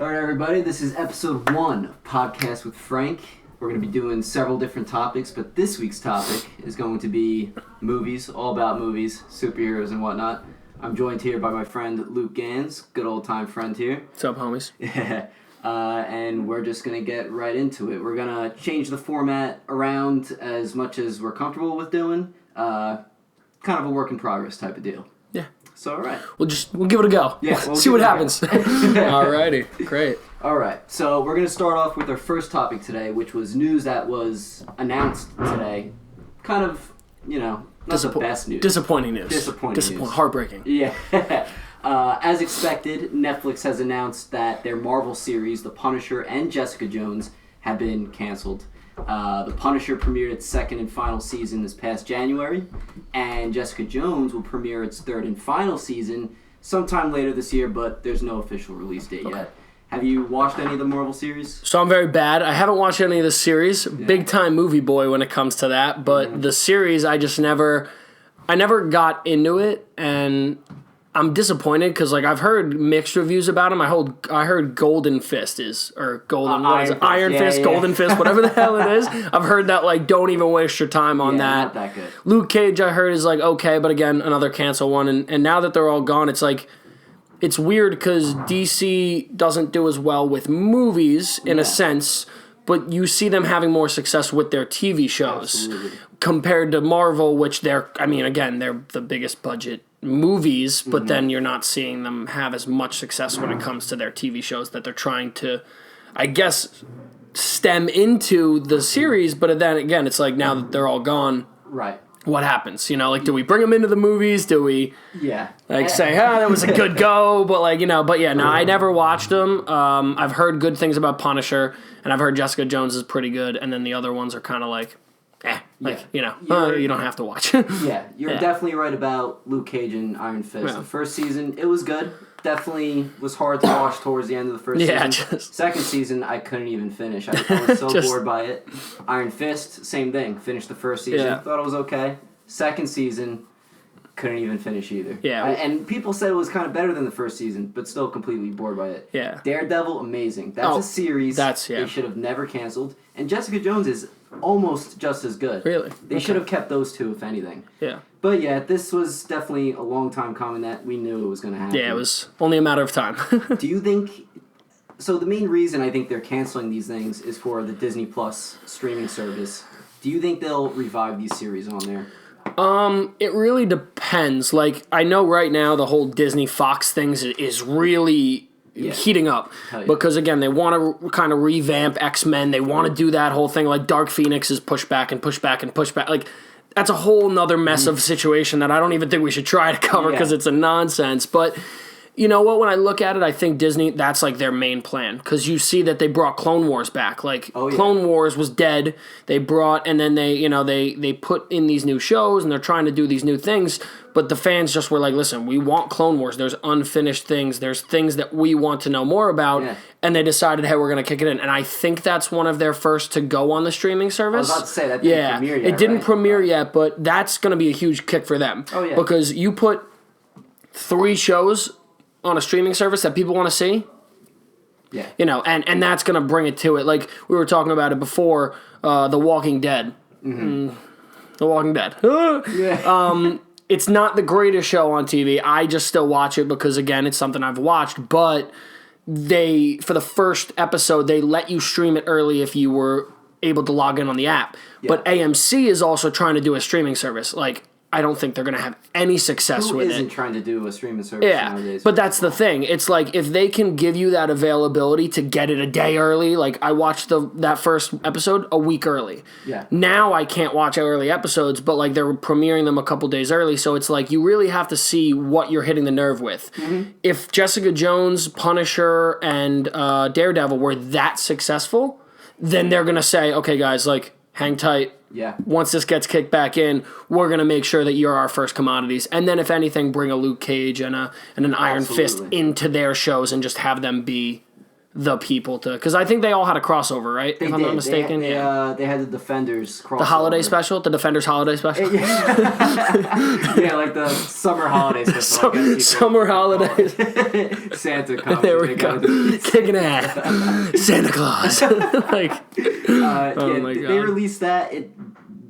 All right, everybody, this is episode 1 of Podcast with Frank. We're going to be doing several different topics, but this week's topic is going to be movies, all about movies, superheroes and whatnot. I'm joined here by my friend Luke Ganz, good old-time friend here. What's up, homies? Yeah, and we're just going to get right into it. We're going to change the format around as much as we're comfortable with doing. Kind of a work in progress type of deal. Yeah. So, all right. We'll give it a go. Yeah, we'll see what happens. Alrighty, great. All right, so we're going to start off with our first topic today, which was news that was announced today. Kind of, not the best news. Disappointing news. Disappointing news. Heartbreaking. Yeah. As expected, Netflix has announced that their Marvel series, The Punisher and Jessica Jones, have been canceled. The Punisher premiered its second and final season this past January, and Jessica Jones will premiere its third and final season sometime later this year, but there's no official release date yet. Have you watched any of the Marvel series? So I'm very bad. I haven't watched any of the series. Yeah. Big time movie boy when it comes to that, but the series I never got into it, and I'm disappointed because I've heard mixed reviews about him. I heard Golden Fist Iron Fist, Golden Fist, whatever the hell it is. I've heard that don't even waste your time on that. Not that good. Luke Cage I heard is okay, but again another cancel one. And now that they're all gone, it's weird because DC doesn't do as well with movies in a sense, but you see them having more success with their TV shows compared to Marvel, which they're the biggest budget movies, but then you're not seeing them have as much success when it comes to their TV shows that they're trying to, I guess, stem into the series. But then again, it's now that they're all gone, right? What happens? Do we bring them into the movies? Do we say, that was a good go? But I never watched them. I've heard good things about Punisher, and I've heard Jessica Jones is pretty good, and then the other ones are kind of you don't have to watch. You're definitely right about Luke Cage and Iron Fist. Yeah. The first season, it was good. Definitely was hard to watch towards the end of the first season. Second season, I couldn't even finish. I was so bored by it. Iron Fist, same thing. Finished the first season, thought it was okay. Second season, couldn't even finish either. Yeah. And people said it was kind of better than the first season, but still completely bored by it. Yeah. Daredevil, amazing. That's a series they should have never canceled. And Jessica Jones is almost just as good. Really? They should have kept those two, if anything. Yeah. But this was definitely a long time coming that we knew it was going to happen. Yeah, it was only a matter of time. Do you think... So the main reason I think they're canceling these things is for the Disney Plus streaming service. Do you think they'll revive these series on there? It really depends. I know right now the whole Disney Fox thing is really heating up because again they want to kind of revamp X-Men. They want to do that whole thing. Dark Phoenix is pushed back and pushed back and pushed back. That's a whole nother mess of situation that I don't even think we should try to cover because it's a nonsense. But you know what? When I look at it, I think Disney, that's their main plan. Because you see that they brought Clone Wars back. Clone Wars was dead. They brought, and then they put in these new shows, and they're trying to do these new things. But the fans just were listen, we want Clone Wars. There's unfinished things. There's things that we want to know more about. Yeah. And they decided, hey, we're going to kick it in. And I think that's one of their first to go on the streaming service. I was about to say, that didn't premiere yet. It didn't premiere yet, but that's going to be a huge kick for them. Oh, yeah. Because you put 3 shows on a streaming service that people want to see, and that's going to bring it to it. We were talking about it before, The Walking Dead. The Walking Dead. It's not the greatest show on TV. I just still watch it because, again, it's something I've watched, but for the first episode, they let you stream it early if you were able to log in on the app. Yeah. But AMC is also trying to do a streaming service. I don't think they're going to have any success with it. Who isn't trying to do a streaming service nowadays? But that's the thing. It's if they can give you that availability to get it a day early. I watched that first episode a week early. Yeah. Now I can't watch early episodes, but they're premiering them a couple days early. So it's you really have to see what you're hitting the nerve with. Mm-hmm. If Jessica Jones, Punisher, and Daredevil were that successful, then they're going to say, okay, guys, hang tight. Yeah. Once this gets kicked back in, we're going to make sure that you're our first commodities. And then, if anything, bring a Luke Cage and an Iron Fist into their shows and just have them be the people to, because I think they all had a crossover, right? If I'm not mistaken. They had the Defenders crossover. The holiday special? The Defenders holiday special? Yeah, like the summer holiday special. Summer holidays. Santa comes. There we go. Kicking ass. Santa Claus. Like, oh my God. They released that. It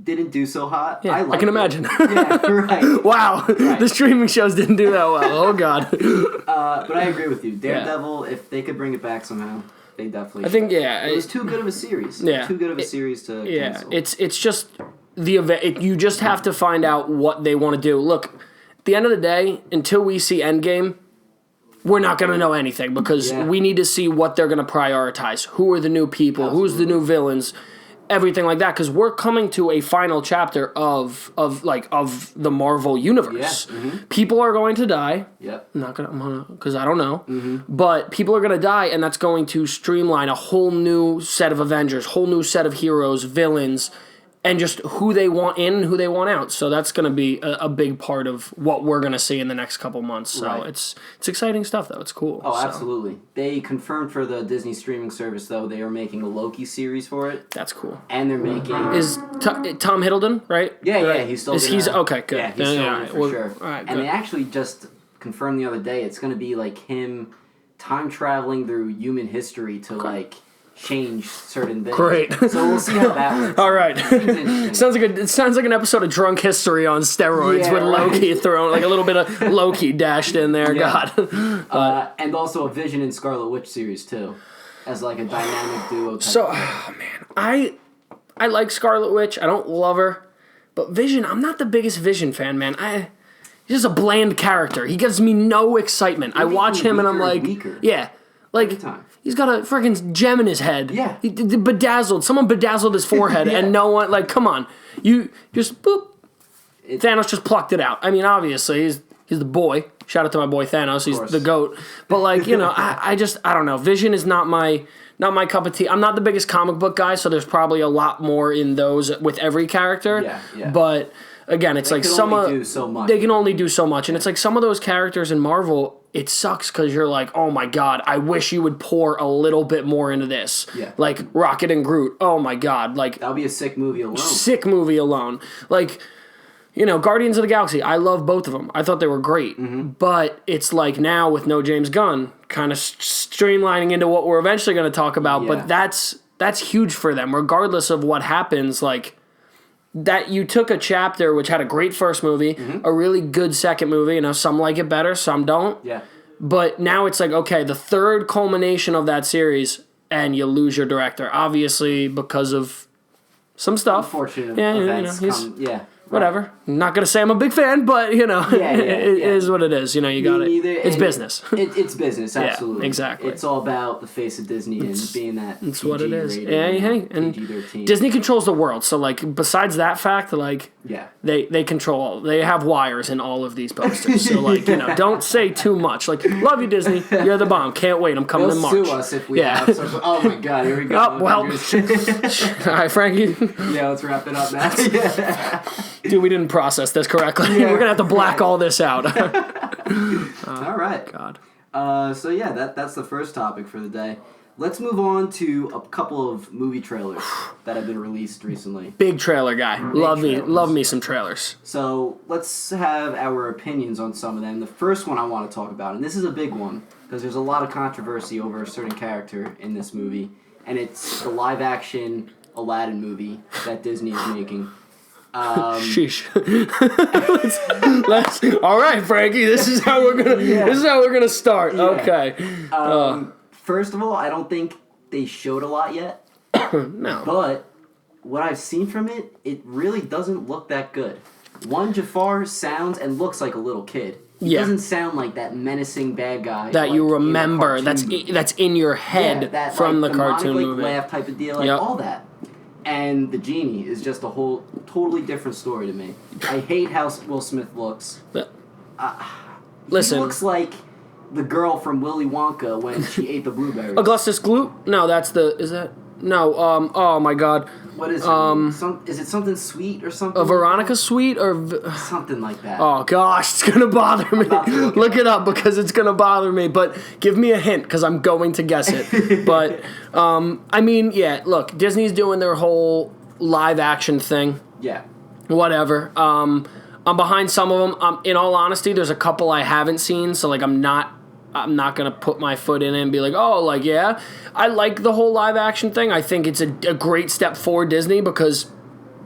didn't do so hot. Yeah, I can imagine. Yeah, right. Wow. Right. The streaming shows didn't do that well. Oh, God. But I agree with you. Daredevil, if they could bring it back somehow, they definitely should. think, It was too good of a series. Yeah. Too good of a series to cancel. It's just the event. You just have to find out what they want to do. Look, at the end of the day, until we see Endgame, we're not going to know anything because we need to see what they're going to prioritize. Who are the new people? Absolutely. Who's the new villains? Everything like that, because we're coming to a final chapter of the Marvel universe. Yeah. Mm-hmm. People are going to die. Yep. I'm gonna, because I don't know. Mm-hmm. But people are going to die, and that's going to streamline a whole new set of Avengers, whole new set of heroes, villains, and just who they want in and who they want out. So that's going to be a big part of what we're going to see in the next couple months. So it's exciting stuff, though. It's cool. Oh, absolutely. They confirmed for the Disney streaming service, though, they are making a Loki series for it. That's cool. And they're making... Is Tom Hiddleston, right? Yeah, he's still He's okay, good. Yeah, he's still in for sure. All right, and they actually just confirmed the other day it's going to be like him time traveling through human history to, like... change certain things. Great. So we'll see how that works. All right. It sounds like an episode of Drunk History on steroids with Loki thrown, like a little bit of Loki dashed in there. Yeah. God. And also a Vision and Scarlet Witch series too, as like a dynamic duo. I like Scarlet Witch. I don't love her, but Vision. I'm not the biggest Vision fan, man. He's just a bland character. He gives me no excitement. I watch him and I'm like, like. He's got a freaking gem in his head. Yeah. He bedazzled. Someone bedazzled his forehead, and no one, like, come on. You just, boop. Thanos just plucked it out. I mean, obviously, he's the boy. Shout out to my boy Thanos. He's the GOAT. But, like, you know, I don't know. Vision is not my cup of tea. I'm not the biggest comic book guy, so there's probably a lot more in those with every character. Yeah. But, again, it's like some of... They can only do so much. And it's like some of those characters in Marvel... It sucks because you're like, oh my God, I wish you would pour a little bit more into this. Yeah. Like Rocket and Groot, oh my God. Like, that would be a sick movie alone. Like, you know, Guardians of the Galaxy, I love both of them. I thought they were great. Mm-hmm. But it's like now with no James Gunn, kind of streamlining into what we're eventually going to talk about. Yeah. But that's huge for them, regardless of what happens. Like, that you took a chapter which had a great first movie, a really good second movie. You know, some like it better, some don't. Yeah. But now it's like, okay, the third culmination of that series, and you lose your director, obviously because of some stuff. Unfortunate events. Whatever. I'm not going to say I'm a big fan, but, you know, it is what it is. You know, you got it. It's business. It's business, absolutely. Yeah, exactly. It's all about the face of Disney and being that It's what it is. And Disney controls the world. So, like, besides that fact, like, they control, they have wires in all of these posters. So, like, you know, don't say too much. Like, love you, Disney. You're the bomb. Can't wait. I'm coming in March. They'll sue us if we have some. Oh, my God. Here we go. Oh, well. All right, Frankie. Yeah, let's wrap it up now. Dude, we didn't process this correctly. Yeah, we're going to have to black all this out. All right. God. So, that's the first topic for the day. Let's move on to a couple of movie trailers that have been released recently. Big trailer guy. Love me some trailers. So, let's have our opinions on some of them. The first one I want to talk about, and this is a big one, because there's a lot of controversy over a certain character in this movie, and it's the live-action Aladdin movie that Disney is making. Sheesh. let's all right, Frankie. This is how we're gonna start. Yeah. Okay. First of all, I don't think they showed a lot yet. No. But what I've seen from it, it really doesn't look that good. Jafar sounds and looks like a little kid. He doesn't sound like that menacing bad guy that you remember. That's in your head from the cartoon movie. Laugh type of deal, all that. And the genie is just a whole totally different story to me. I hate how Will Smith looks. Listen, he looks like the girl from Willy Wonka when she ate the blueberries. Augustus Gloop? No, that's the... Is that... Oh my God. What is it? Is it something sweet or something? A Veronica Sweet or something like that? Oh gosh, it's gonna bother me. Look it up because it's gonna bother me. But give me a hint because I'm going to guess it. But I mean, yeah. Look, Disney's doing their whole live action thing. Yeah. Whatever. I'm behind some of them. In all honesty, there's a couple I haven't seen, so like I'm not gonna put my foot in it and be like, oh, like yeah, I like the whole live action thing. I think it's a great step for Disney because,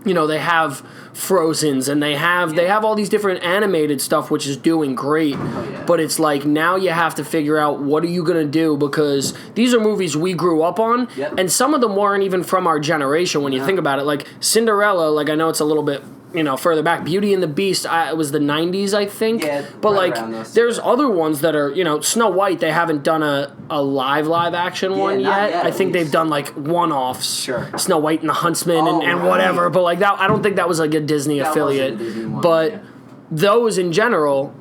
you know, they have Frozens and they have all these different animated stuff, which is doing great. Oh, yeah. But it's like now you have to figure out what are you gonna do because these are movies we grew up on, and some of them weren't even from our generation. When you think about it, like Cinderella, like I know it's a little bit, you know, further back. Beauty and the Beast, it was the 90s, I think. Yeah, but right like, there's other ones that are, you know, Snow White. They haven't done a live action one yet. I think they've done like one-offs. Sure. Snow White and the Huntsman and whatever. But like that, I don't think that was like a Disney affiliate. Disney one, but those in general,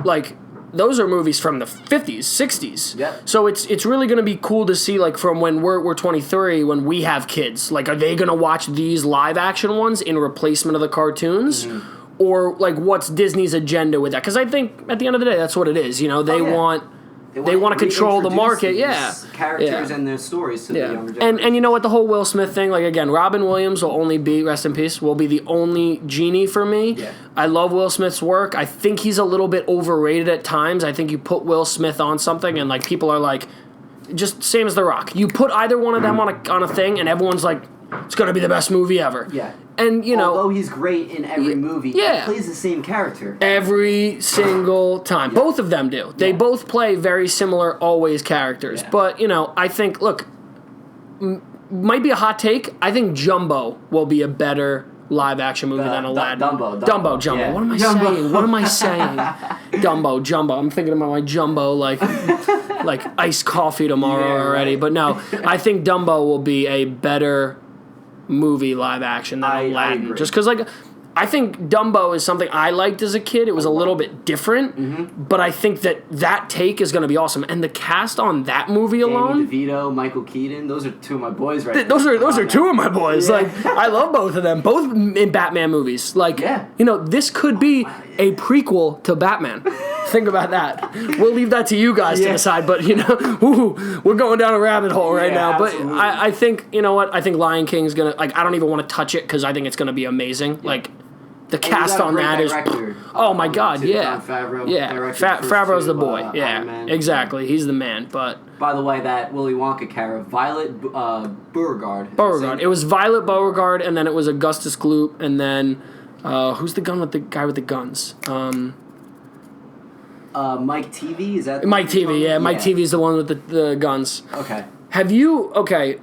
like. Those are movies from the 50s, 60s. Yep. So it's really going to be cool to see, like, from when we're 23, when we have kids. Like, are they going to watch these live-action ones in replacement of the cartoons? Mm-hmm. Or, like, what's Disney's agenda with that? Because I think, at the end of the day, that's what it is. You know, they want to control the market. Yeah. Characters and their stories to the younger generation. And you know what, the whole Will Smith thing, like again, Robin Williams will only be, rest in peace, will be the only genie for me. Yeah. I love Will Smith's work. I think he's a little bit overrated at times. I think you put Will Smith on something and like people are like, just same as The Rock. You put either one of them on a thing and everyone's like, it's going to be the best movie ever. Yeah. And, you know... Although he's great in every movie, he plays the same character. Every single time. Both of them do. They both play very similar, always, characters. Yeah. But, you know, I think, look, might be a hot take. I think Jumbo will be a better live-action movie than Aladdin. Dumbo. Yeah. What am I saying? What am I saying? Dumbo. I'm thinking about my Jumbo, like iced coffee tomorrow already. Right. But no, I think Dumbo will be a better... movie live action than Aladdin. Just because, like, I think Dumbo is something I liked as a kid. It was a little bit different, but I think that take is going to be awesome. And the cast on that movie alone... Danny DeVito, Michael Keaton, those are two of my boys right now. Those are two of my boys. Yeah. Like, I love both of them. Both in Batman movies. Like, you know, this could be a prequel to Batman. Think about that. We'll leave that to you guys to decide, but, you know, we're going down a rabbit hole right now. But I think, you know what, I think Lion King's going to, like, I don't even want to touch it because I think it's going to be amazing. Yeah. Like, the cast on that is... Oh, my God, John Favreau. Yeah, Favreau's the boy. Yeah, exactly. He's the man, but... By the way, that Willy Wonka character, Violet Beauregard. It was Violet Beauregard, and then it was Augustus Gloop, and then... who's the guy with the guns? Mike TV, is that... Mike TV, yeah. Mike TV is the one with the guns. Okay. Have you... Okay,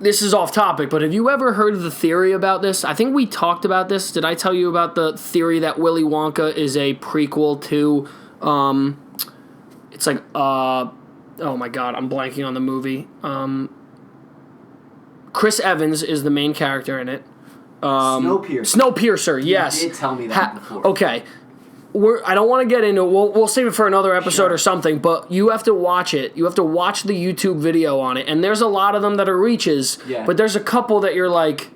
this is off topic, but have you ever heard of the theory about this? I think we talked about this. Did I tell you about the theory that Willy Wonka is a prequel to... it's like... oh my God, I'm blanking on the movie. Chris Evans is the main character in it. Snowpiercer, yes. You did tell me that before. Okay. I don't want to get into it. We'll save it for another episode or something, but you have to watch it. You have to watch the YouTube video on it. And there's a lot of them that are reaches, but there's a couple that you're like,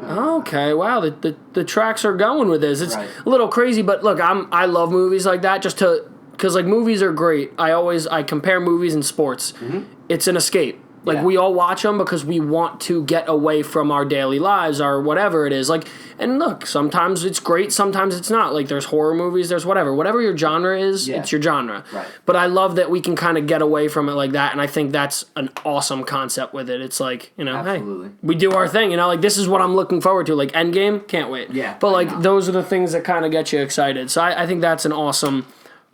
okay, wow, the tracks are going with this. It's a little crazy, but look, I love movies like that because like movies are great. I compare movies and sports. Mm-hmm. It's an escape. Like, we all watch them because we want to get away from our daily lives or whatever it is. Like, and look, sometimes it's great, sometimes it's not. Like, there's horror movies, there's whatever. Whatever your genre is, it's your genre. Right. But I love that we can kind of get away from it like that, and I think that's an awesome concept with it. It's like, you know, absolutely. Hey, we do our thing, you know? Like, this is what I'm looking forward to. Like, Endgame, can't wait. Yeah. But, like, those are the things that kind of get you excited. So I think that's an awesome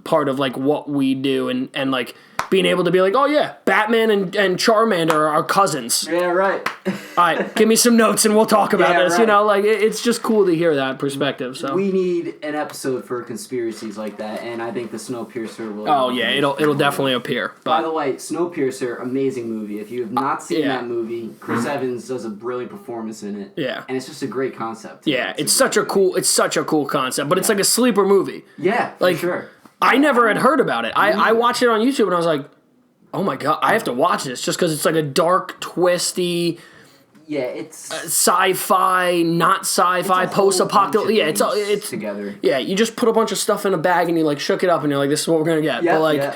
part of, like, what we do and like... being able to be like, oh yeah, Batman and Charmander are our cousins. Yeah, right. All right, give me some notes and we'll talk about this. Right. You know, like it's just cool to hear that perspective. So we need an episode for conspiracies like that, and I think the Snowpiercer will. Oh yeah, it'll definitely appear. But. By the way, Snowpiercer, amazing movie. If you have not seen that movie, Chris Evans does a brilliant performance in it. Yeah, and it's just a great concept. Yeah, it's such a cool concept, but it's like a sleeper movie. Yeah, like, for sure. I never had heard about it. I watched it on YouTube and I was like, Oh my god, I have to watch this just because it's like a dark, twisty. Yeah, it's sci-fi, not sci-fi, post-apocalyptic. Yeah, it's together. Yeah, you just put a bunch of stuff in a bag and you like shook it up and you're like, this is what we're gonna get. But like,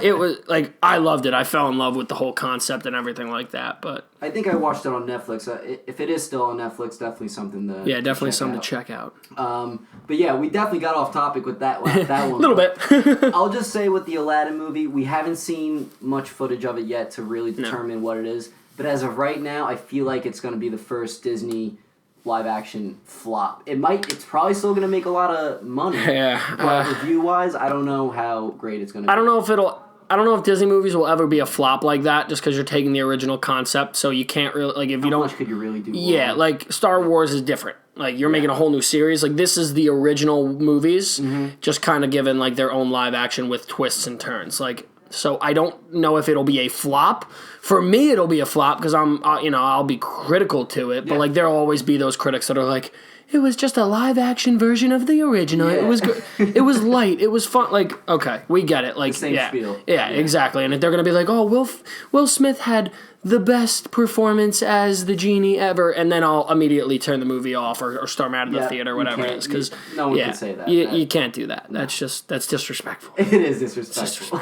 it was like I loved it. I fell in love with the whole concept and everything like that. But I think I watched it on Netflix. If it is still on Netflix, definitely something to check out. But yeah, we definitely got off topic with that one. A little bit. I'll just say with the Aladdin movie, we haven't seen much footage of it yet to really determine what it is. But as of right now, I feel like it's going to be the first Disney live-action flop. It's probably still going to make a lot of money. Yeah. But review-wise, I don't know how great it's going to be. I don't know if Disney movies will ever be a flop like that just because you're taking the original concept, so you can't really, like, if you don't... How much could you really do? Yeah, like, Star Wars is different. Like, you're making a whole new series. Like, this is the original movies, just kind of given, like, their own live action with twists and turns. Like... So I don't know if it'll be a flop. For me, it'll be a flop because I'll be critical to it. But like, there'll always be those critics that are like, it was just a live action version of the original. Yeah. It was good. It was light. It was fun. Like, okay, we get it. Like, the same spiel. Yeah, exactly. And they're gonna be like, oh, Will Smith had the best performance as the genie ever, and then I'll immediately turn the movie off or storm out of the theater, whatever it is, because no one can say that. You can't do that. No. That's disrespectful. It is disrespectful.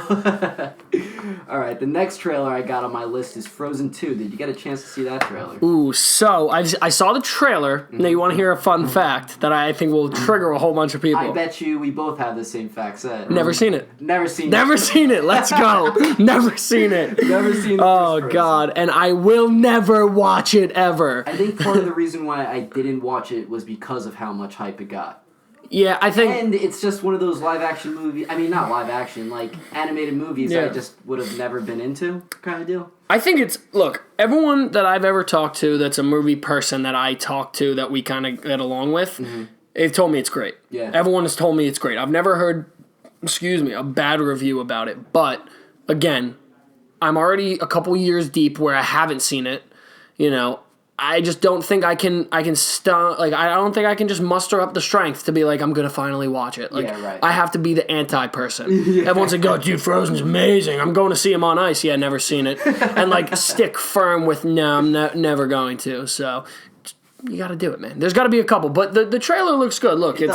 All right, the next trailer I got on my list is Frozen 2. Did you get a chance to see that trailer? Ooh, so I saw the trailer. Now you want to hear a fun fact that I think will trigger a whole bunch of people. I bet you we both have the same fact set. Never seen it. Never seen it. Let's go. Never seen it. Never seen it. Oh, God. And I will never watch it ever. I think part of the reason why I didn't watch it was because of how much hype it got. Yeah, I think... And it's just one of those live-action movies... I mean, not live-action, like, animated movies that I just would have never been into kind of deal. I think it's... Look, everyone that I've ever talked to that's a movie person that I talk to that we kind of get along with, they've told me it's great. Yeah. Everyone has told me it's great. I've never heard, a bad review about it. But, again, I'm already a couple years deep where I haven't seen it, I just don't think I can I don't think I can just muster up the strength to be like, I'm going to finally watch it. Like, I have to be the anti-person. Everyone's like, oh, dude, Frozen's amazing. I'm going to see him on ice. Yeah, never seen it. And, like, stick firm with, no, I'm never going to. So, you got to do it, man. There's got to be a couple. But the trailer looks good. Look, it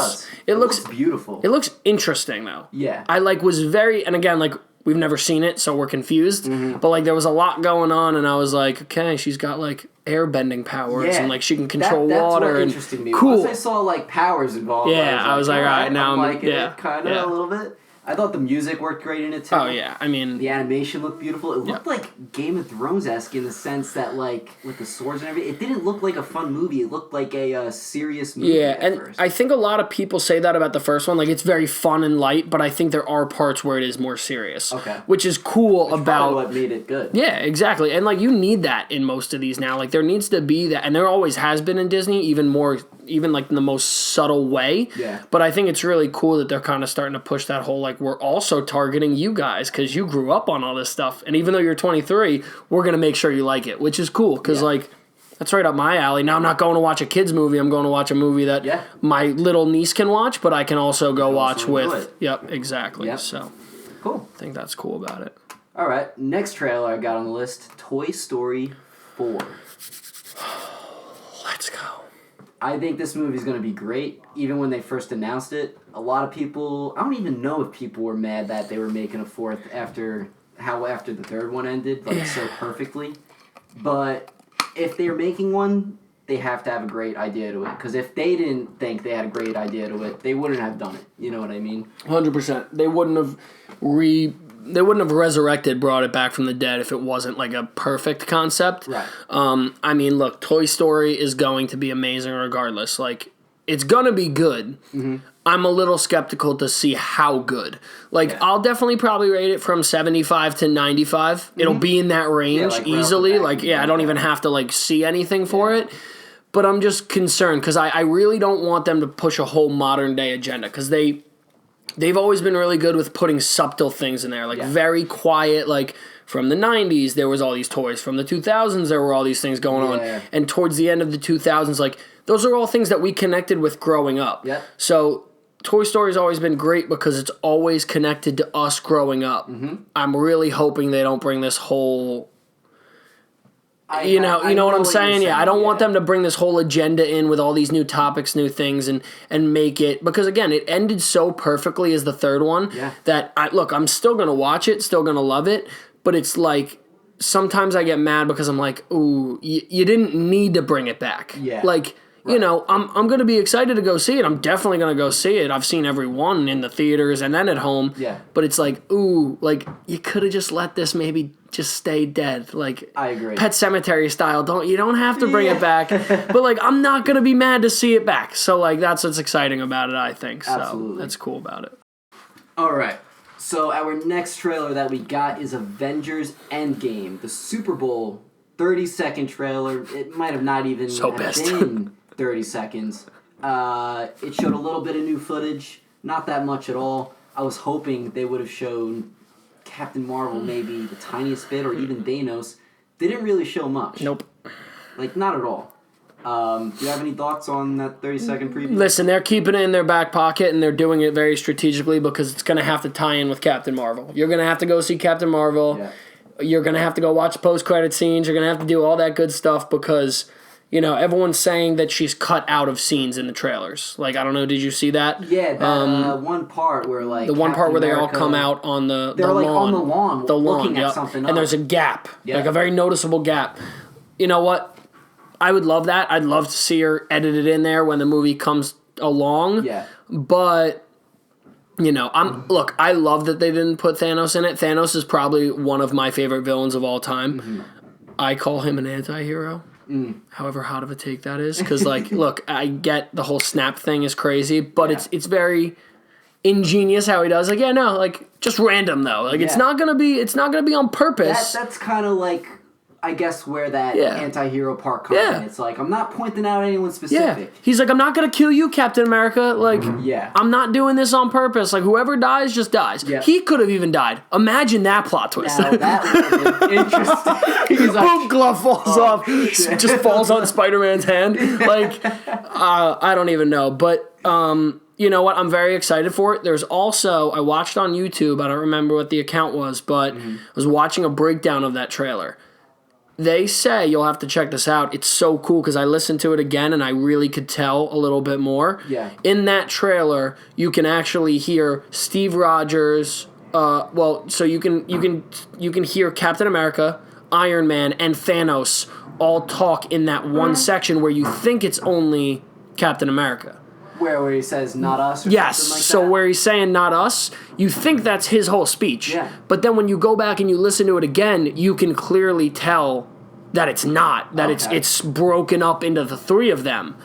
looks beautiful. It looks interesting, though. Yeah. I, was very, and again, we've never seen it, so we're confused. But, there was a lot going on, and I was like, okay, she's got, airbending powers, and, she can control water. That's interesting me. Cool. Once I saw, powers involved, I was like, all right, now I'm liking it, kind of, a little bit. I thought the music worked great in it, too. Oh, yeah, I mean... The animation looked beautiful. It looked like Game of Thrones-esque in the sense that, with the swords and everything, it didn't look like a fun movie. It looked like a serious movie at first. I think a lot of people say that about the first one. It's very fun and light, but I think there are parts where it is more serious. Okay. Which is cool about... what made it good. Yeah, exactly. And, you need that in most of these now. There needs to be that, and there always has been in Disney, even in the most subtle way. Yeah. But I think it's really cool that they're kind of starting to push that whole, we're also targeting you guys because you grew up on all this stuff. And even though you're 23, we're going to make sure you like it, which is cool because, that's right up my alley. Now I'm not going to watch a kid's movie. I'm going to watch a movie that my little niece can watch, but I can also go watch with... Yep, exactly. Yep. So, cool. I think that's cool about it. All right, next trailer I got on the list, Toy Story 4. Let's go. I think this movie is going to be great. Even when they first announced it, a lot of people... I don't even know if people were mad that they were making a fourth after the third one ended, so perfectly. But if they're making one, they have to have a great idea to it. Because if they didn't think they had a great idea to it, they wouldn't have done it. You know what I mean? 100%. They wouldn't have resurrected, brought it back from the dead if it wasn't a perfect concept. Right. I mean, look, Toy Story is going to be amazing regardless. It's going to be good. Mm-hmm. I'm a little skeptical to see how good. I'll definitely probably rate it from 75 to 95. Mm-hmm. It'll be in that range easily. I don't even have to see anything for it. But I'm just concerned because I really don't want them to push a whole modern day agenda because they've always been really good with putting subtle things in there, very quiet, from the 90s, there was all these toys. From the 2000s, there were all these things going on. And towards the end of the 2000s, those are all things that we connected with growing up. Yeah. So Toy Story's always been great because it's always connected to us growing up. Mm-hmm. I'm really hoping they don't bring this whole... You know what I'm saying? Yeah, I don't want them to bring this whole agenda in with all these new topics, new things, and make it... Because, again, it ended so perfectly as the third one that, I'm still going to watch it, still going to love it, but it's like... Sometimes I get mad because I'm like, ooh, you didn't need to bring it back. Yeah. Like, you know, I'm going to be excited to go see it. I'm definitely going to go see it. I've seen every one in the theaters and then at home. Yeah. But it's like, ooh, like, you could have just let this maybe just stay dead. Like, I agree. Pet Sematary style. You don't have to bring it back. But, like, I'm not going to be mad to see it back. So, like, that's what's exciting about it, I think. Absolutely. So, that's cool about it. All right. So our next trailer that we got is Avengers Endgame, the Super Bowl 30-second trailer. It might have not even been 30 seconds. It showed a little bit of new footage, not that much at all. I was hoping they would have shown Captain Marvel maybe the tiniest bit, or even Thanos. They didn't really show much. Nope. Like, not at all. Do you have any thoughts on that 30-second preview? Listen, they're keeping it in their back pocket, and they're doing it very strategically because it's going to have to tie in with Captain Marvel. You're going to have to go see Captain Marvel. Yeah. You're going to have to go watch post-credit scenes. You're going to have to do all that good stuff because, you know, everyone's saying that she's cut out of scenes in the trailers. Like, I don't know, did you see that? Yeah, that one part where, like, the one part where they all come out on the they're, lawn. Like, on the lawn looking at yep. something And there's a gap, like a very noticeable gap. You know what? I would love that. I'd love to see her edited in there when the movie comes along. Yeah. But, you know, I love that they didn't put Thanos in it. Thanos is probably one of my favorite villains of all time. Mm-hmm. I call him an anti-hero. However hot of a take that is. Because, like, look, I get the whole snap thing is crazy, but it's very ingenious how he does. Like, yeah, no, like, just random, though. Like, it's not gonna be on purpose. That's kind of like... I guess where that anti-hero part comes in. It's like, I'm not pointing out anyone specific. Yeah. He's like, I'm not going to kill you, Captain America. Like, I'm not doing this on purpose. Like, whoever dies, just dies. Yeah. He could have even died. Imagine that plot twist. Now, that would have been interesting. He's like, boom, glove falls off. Shit. Just falls on Spider-Man's hand. Like, I don't even know. But, you know what? I'm very excited for it. There's also, I watched on YouTube, I don't remember what the account was, but I was watching a breakdown of that trailer. They say, you'll have to check this out, it's so cool because I listened to it again and I really could tell a little bit more. Yeah. In that trailer, you can actually hear Steve Rogers, so you can hear Captain America, Iron Man, and Thanos all talk in that one section where you think it's only Captain America. Where he says, not us? Or yes, something like so that? Where he's saying, not us, you think that's his whole speech. Yeah. But then when you go back and you listen to it again, you can clearly tell that it's not. That it's broken up into the three of them.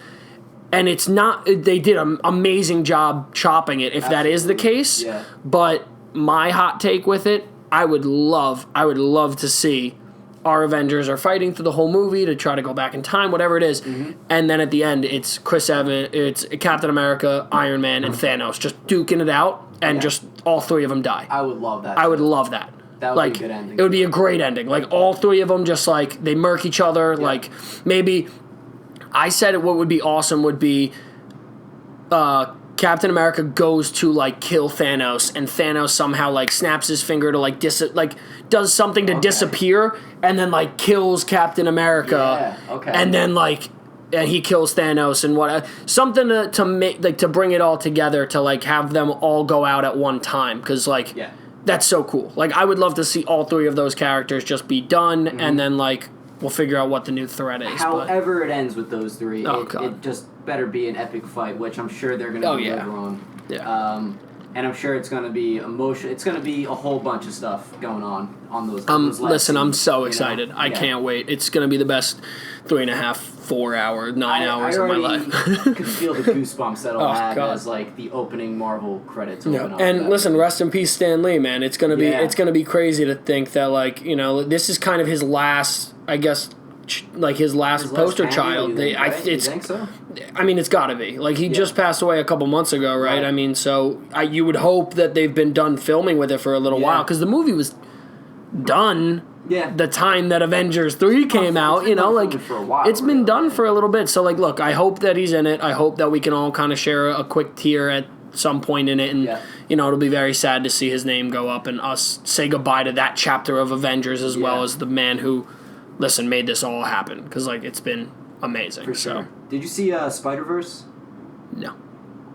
And it's not... They did an amazing job chopping it, if that is the case. Yeah. But my hot take with it, I would love to see... Our Avengers are fighting through the whole movie to try to go back in time, whatever it is. Mm-hmm. And then at the end, it's Chris Evans, it's Captain America, Iron Man, and Thanos just duking it out, and just all three of them die. I would love that. I would love that. That would be a good ending. It would be a great ending. Like, all three of them just, like, they murk each other. Yeah. Like, maybe... I said what would be awesome would be... Captain America goes to, like, kill Thanos, and Thanos somehow, like, snaps his finger to, like, does something to disappear, and then, like, kills Captain America. Yeah, okay. And then, like, and he kills Thanos and what something to make, like, to bring it all together, to, like, have them all go out at one time, because, like, that's so cool. Like, I would love to see all three of those characters just be done, and then, like, we'll figure out what the new threat is. However it ends with those three, it just better be an epic fight, which I'm sure they're going to deliver on. Yeah. And I'm sure it's going to be emotional. It's going to be a whole bunch of stuff going on those listen, I'm so excited. I can't wait. It's going to be the best 3.5, 4 hour, 9 hours of my life. I could feel the goosebumps that I'll have as, like, the opening Marvel credits open up. And listen, rest in peace, Stan Lee, man. It's going to be crazy to think that, like, you know, this is kind of his last, I guess, like, his last poster child. You think so? I mean, it's got to be. Like, he just passed away a couple months ago, right? I mean, so you would hope that they've been done filming with it for a little while, because the movie was done the time that Avengers 3 came out, you know, like, it's been done for a little bit. So, like, look, I hope that he's in it. I hope that we can all kind of share a quick tear at some point in it, and it'll be very sad to see his name go up and us say goodbye to that chapter of Avengers as well as the man who, made this all happen, because it's been amazing. For sure. Did you see Spider-Verse? No.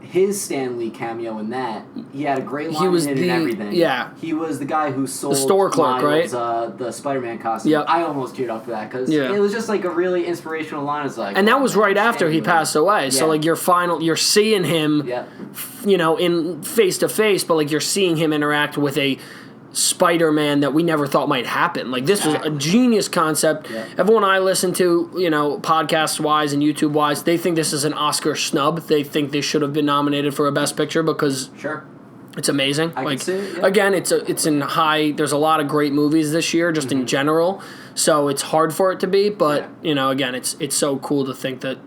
His Stan Lee cameo in that, he had a great line in it and everything. Yeah. He was the guy who sold the store clerk, Miles, right? The Spider-Man costume. Yep. I almost teared up for that because it was just a really inspirational line. It's and that was right after he passed away. Yeah. So you're seeing him, in face to face, but you're seeing him interact with a Spider-Man that we never thought might happen. This was a genius concept. Yeah. Everyone I listen to, podcast-wise and YouTube-wise, they think this is an Oscar snub. They think they should have been nominated for a Best Picture because it's amazing. I can see it, Again, it's in high. There's a lot of great movies this year, just in general. So it's hard for it to be, but again, it's so cool to think that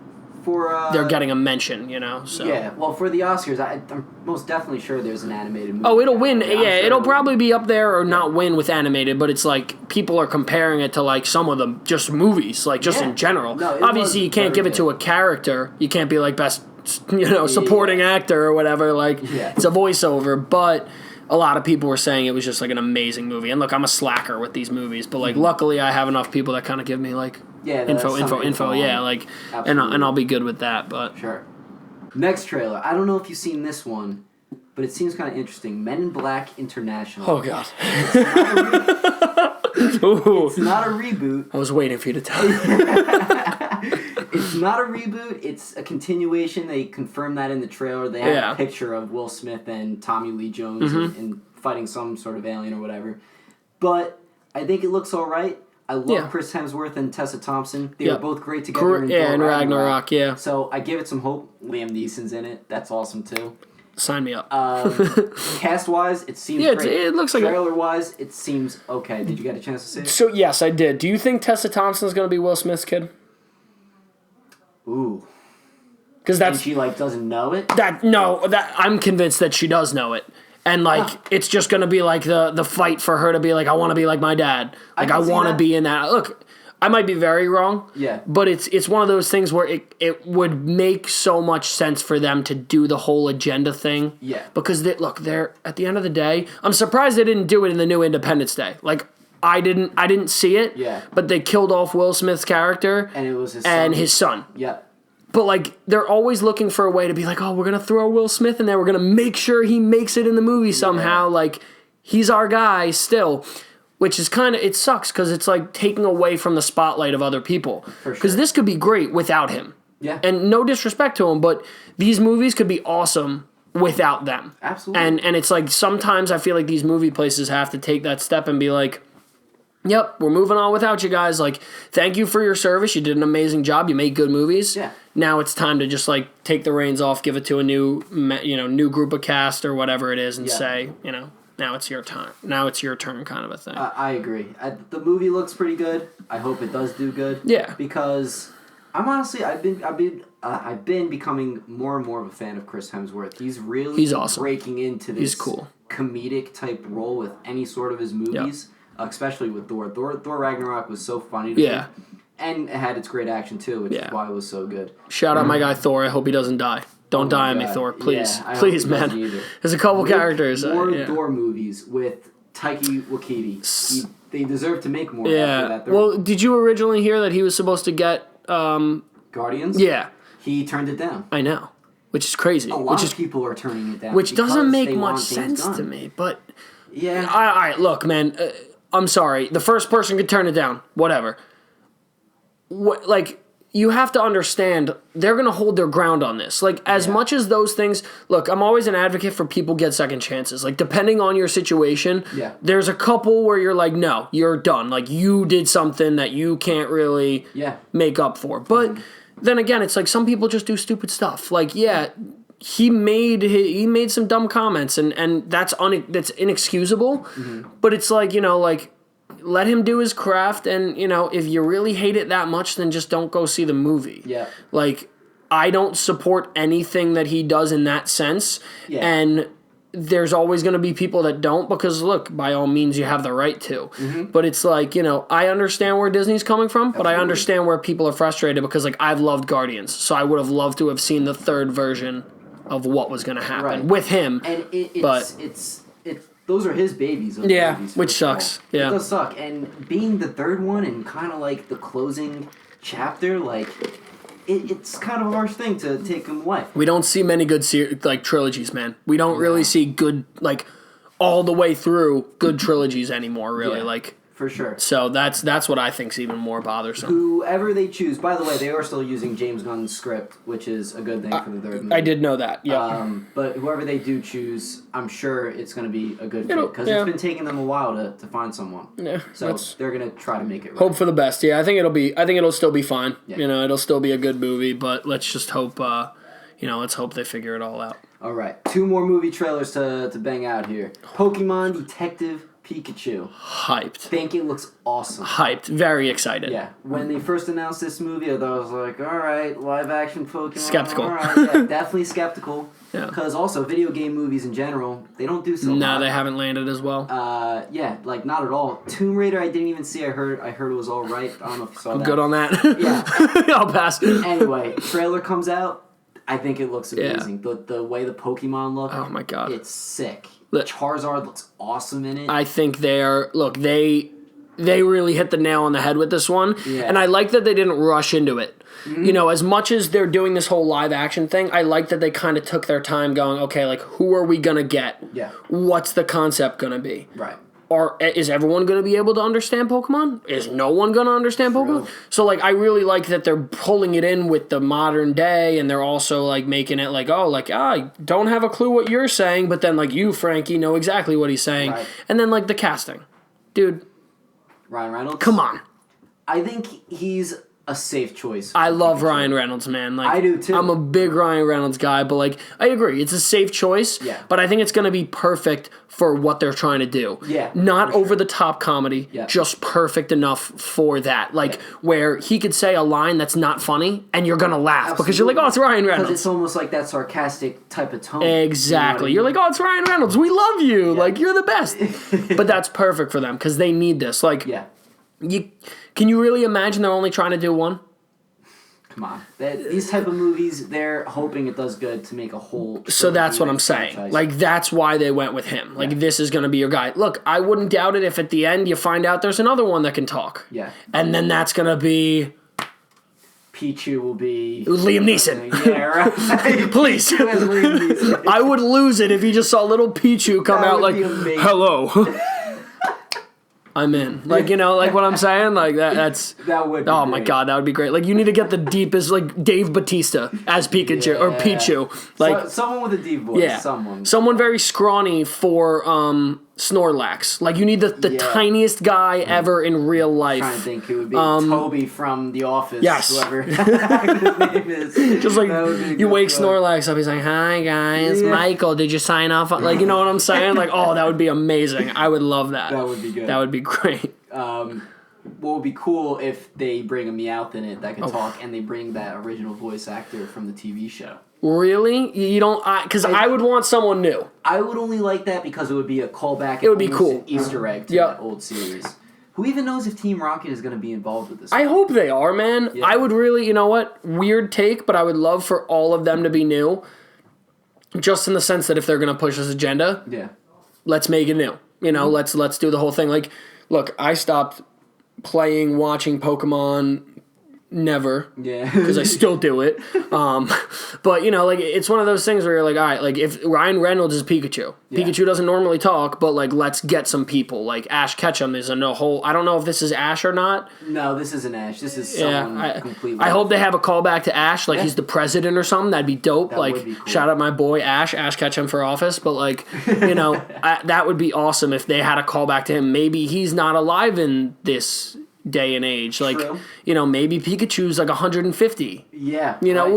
they're getting a mention, So yeah, well, for the Oscars, I'm most definitely sure there's an animated movie. Oh, it'll win. It'll probably be up there or not win with animated, but it's people are comparing it to some of them just movies, in general. No, obviously, you can't give it to a character. You can't be best, supporting actor or whatever. It's a voiceover, but a lot of people were saying it was just an amazing movie. And look, I'm a slacker with these movies, but luckily I have enough people that kind of give me info. Yeah, and I'll be good with that. But sure. Next trailer. I don't know if you've seen this one, but it seems kind of interesting. Men in Black International. Oh God. It's not a reboot. I was waiting for you to tell me. It's not a reboot. It's a continuation. They confirmed that in the trailer. They have a picture of Will Smith and Tommy Lee Jones and fighting some sort of alien or whatever. But I think it looks all right. I love Chris Hemsworth and Tessa Thompson. They were both great together in Ragnarok. Yeah. So I give it some hope. Liam Neeson's in it. That's awesome too. Sign me up. Cast-wise, it seems great. It looks like trailer-wise, it seems okay. Did you get a chance to see it? So, yes, I did. Do you think Tessa Thompson's going to be Will Smith's kid? Ooh. Because that's... And she, doesn't know it? I'm convinced that she does know it. And, it's just going to be, the fight for her to be I want to be like my dad. I want to be in that. Look, I might be very wrong. Yeah. But it's one of those things where it would make so much sense for them to do the whole agenda thing. Yeah. Because, they're at the end of the day, I'm surprised they didn't do it in the new Independence Day. I didn't see it. Yeah. But they killed off Will Smith's character. And it was his son. Yeah. But, they're always looking for a way to be we're going to throw Will Smith in there. We're going to make sure he makes it in the movie somehow. He's our guy still. Which is it sucks because it's taking away from the spotlight of other people. Because this could be great without him. Yeah. And no disrespect to him, but these movies could be awesome without them. Absolutely. And it's sometimes I feel these movie places have to take that step and be yep, we're moving on without you guys. Thank you for your service. You did an amazing job. You made good movies. Yeah. Now it's time to just take the reins off, give it to a new group of cast or whatever it is, and say, now it's your time. Now it's your turn, kind of a thing. I agree. The movie looks pretty good. I hope it does do good. Yeah. Because I'm honestly, I've been becoming more and more of a fan of Chris Hemsworth. He's awesome. Breaking into this cool. comedic type role with any sort of his movies, especially with Thor. Thor Ragnarok was so funny to me. And it had its great action too, which is why it was so good. Shout out my guy Thor. I hope he doesn't die. Don't die on me, Thor. Please. Please, man. There's a couple characters. More Thor movies with Taika Waititi. They deserve to make more after that. Well, did you originally hear that he was supposed to get... Guardians? Yeah. He turned it down. I know. Which is crazy. A lot of people are turning it down. Which doesn't make much sense to me, but... Yeah. All right, look, man. I'm sorry. The first person could turn it down. Whatever. You have to understand, they're going to hold their ground on this. As much as those things... Look, I'm always an advocate for people get second chances. Depending on your situation, there's a couple where you're no, you're done. You did something that you can't really make up for. But then again, it's some people just do stupid stuff. He made some dumb comments, and that's inexcusable. Mm-hmm. But it's let him do his craft, and, if you really hate it that much, then just don't go see the movie. Yeah. I don't support anything that he does in that sense, and there's always going to be people that don't, because, look, by all means, you have the right to. Mm-hmm. But it's I understand where Disney's coming from, but I understand where people are frustrated, because, I've loved Guardians, so I would have loved to have seen the third version of what was going to happen with him. And those are his babies. Which sucks. Yeah. It does suck. And being the third one and kind of like the closing chapter, like, it's kind of a harsh thing to take him away. We don't see many good trilogies, man. We don't really see good, like, all the way through good trilogies anymore, really. Yeah. Like, for sure. So that's what I think's even more bothersome. Whoever they choose, by the way, they are still using James Gunn's script, which is a good thing for the third movie. I did know that, yeah. But whoever they do choose, I'm sure it's going to be a good fit, because it's been taking them a while to find someone. Yeah, so they're going to try to make it right. Hope for the best. Yeah, I think it'll still be fine. Yeah. You know, it'll still be a good movie, but let's just hope let's hope they figure it all out. All right. 2 more movie trailers to bang out here. Pokemon Detective Pikachu. Hyped. Think it looks awesome. Hyped. Very excited. Yeah. When they first announced this movie, I thought I was like, all right, live action Pokemon. Skeptical. All right. Yeah, definitely skeptical. Yeah. Because also, video game movies in general, they don't do so well. No, they haven't landed as well. Yeah, like not at all. Tomb Raider, I didn't even see. I heard it was all right. I don't know if you saw that. I'm good on that. Yeah. I'll pass. Anyway, trailer comes out. I think it looks amazing. Yeah. The way the Pokemon look. Oh my god. It's sick. Charizard looks awesome in it. I think they really hit the nail on the head with this one. Yeah. And I like that they didn't rush into it. Mm-hmm. You know, as much as they're doing this whole live action thing, I like that they kind of took their time going, okay, like, who are we going to get? Yeah. What's the concept going to be? Right. Is everyone going to be able to understand Pokemon? Is no one going to understand Pokemon? So, like, I really like that they're pulling it in with the modern day, and they're also, like, making it like, I don't have a clue what you're saying, but then, like, you, Frankie, know exactly what he's saying. Right. And then, like, the casting. Dude. Ryan Reynolds? Come on. I think he's a safe choice. I love Ryan Reynolds, man. Like, I do too. I'm a big Ryan Reynolds guy, but like I agree, it's a safe choice. Yeah. But I think it's gonna be perfect for what they're trying to do. Yeah. Not over the top comedy, just perfect enough for that. Like where he could say a line that's not funny and you're gonna laugh because you're like, oh, it's Ryan Reynolds. Because it's almost like that sarcastic type of tone. Exactly. You're like, oh, it's Ryan Reynolds. We love you. Yeah. Like you're the best. But that's perfect for them because they need this. Like, can you really imagine they're only trying to do one? Come on. These type of movies, they're hoping it does good to make a whole... So that's what I'm saying. Franchise. Like, that's why they went with him. Like, this is going to be your guy. Look, I wouldn't doubt it if at the end you find out there's another one that can talk. Yeah. And then that's going to be... Pichu will be... Liam Neeson. Yeah, right? Please. Liam Neeson. I would lose it if you just saw little Pichu come out like, hello. I'm in. Like, you know, like what I'm saying? Like, that's... That would be Oh, my God, that would be great. Like, you need to get the deepest, like, Dave Bautista as Pikachu, or Pichu. Like, someone with a deep voice. Yeah. Someone very scrawny for Snorlax. Like, you need the tiniest guy ever in real life. I'm trying to think who would be. Toby from The Office. Yes. Whoever his name is. Just like, you wake Snorlax up, he's like, hi, guys, Michael, did you sign off? Like, you know what I'm saying? Like, oh, that would be amazing. I would love that. That would be good. That would be great. What would be cool if they bring a Meowth in it that can talk, and they bring that original voice actor from the TV show. Really? You don't... Because I would want someone new. I would only like that because it would be a callback. It would be cool. An Easter egg to that old series. Who even knows if Team Rocket is going to be involved with this? I hope they are, man. Yeah. I would really... You know what? Weird take, but I would love for all of them to be new. Just in the sense that if they're going to push this agenda, let's make it new. You know, let's do the whole thing. Like, look, I stopped watching Pokemon... Never. Yeah. Because I still do it. But, you know, like, it's one of those things where you're like, all right, like, if Ryan Reynolds is Pikachu. Pikachu doesn't normally talk, but, like, let's get some people. Like, Ash Ketchum is a whole... I don't know if this is Ash or not. No, this isn't Ash. This is someone completely... I hope they have a callback to Ash, like he's the president or something. That'd be dope. That would be cool. Shout out my boy Ash Ketchum for office. But, like, you know, that would be awesome if they had a callback to him. Maybe he's not alive in this... day and age. Like, you know, maybe Pikachu's like 150. Yeah. You know,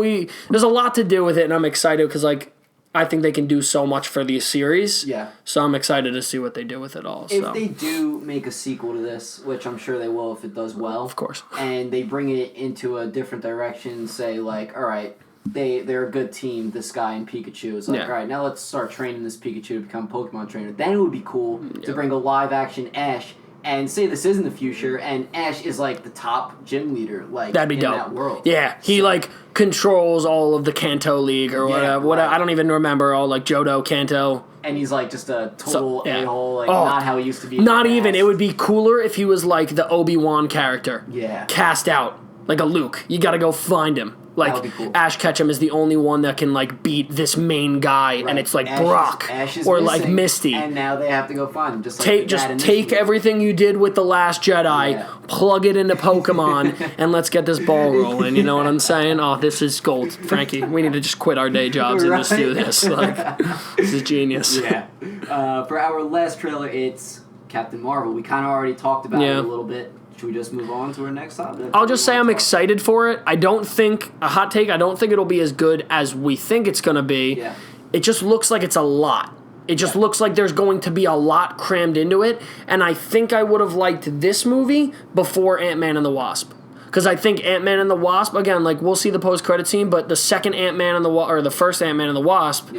there's a lot to do with it, and I'm excited because, like, I think they can do so much for the series. Yeah. So I'm excited to see what they do with it all. If they do make a sequel to this, which I'm sure they will if it does well. Of course. And they bring it into a different direction, say, like, all right, they're a good team, this guy and Pikachu. It's like, all right, now let's start training this Pikachu to become a Pokemon trainer. Then it would be cool to bring a live-action Ash And say this is in the future, and Ash is like the top gym leader, like that'd be in dope. That world. Yeah, he like controls all of the Kanto League or whatever. Right. I don't even remember all like Johto, Kanto. And he's like just a total a-hole, like not how he used to be. Not even. It would be cooler if he was like the Obi-Wan character. Yeah. Cast out like a Luke. You got to go find him. Like cool. Ash Ketchum is the only one that can like beat this main guy, and it's like Brock Ash is or missing, like Misty. And now they have to go find him. Just take everything you did with the Last Jedi, plug it into Pokemon, and let's get this ball rolling. You know what I'm saying? Oh, this is gold, Frankie. We need to just quit our day jobs and just do this. Like, this is genius. Yeah. For our last trailer, it's Captain Marvel. We kind of already talked about it a little bit. Should we just move on to our next topic? I'll just say I'm excited for it. I don't think it'll be as good as we think it's going to be. Yeah. It just looks like it's a lot. It just looks like there's going to be a lot crammed into it, and I think I would have liked this movie before Ant-Man and the Wasp. Because I think Ant-Man and the Wasp, again, like we'll see the post-credit scene, but the second Ant-Man and the first Ant-Man and the Wasp,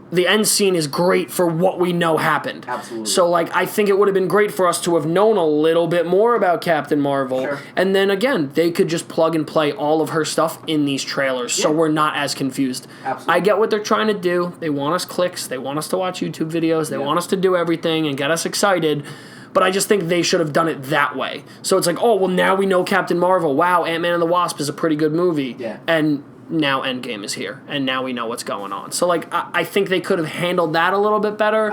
the end scene is great for what we know happened. Absolutely. So, like, I think it would have been great for us to have known a little bit more about Captain Marvel. Sure. And then, again, they could just plug and play all of her stuff in these trailers, so we're not as confused. Absolutely. I get what they're trying to do. They want us clicks. They want us to watch YouTube videos. They want us to do everything and get us excited. But I just think they should have done it that way. So it's like, oh, well, now we know Captain Marvel. Wow, Ant-Man and the Wasp is a pretty good movie. Yeah. And now Endgame is here, and now we know what's going on. So, like, I think they could have handled that a little bit better.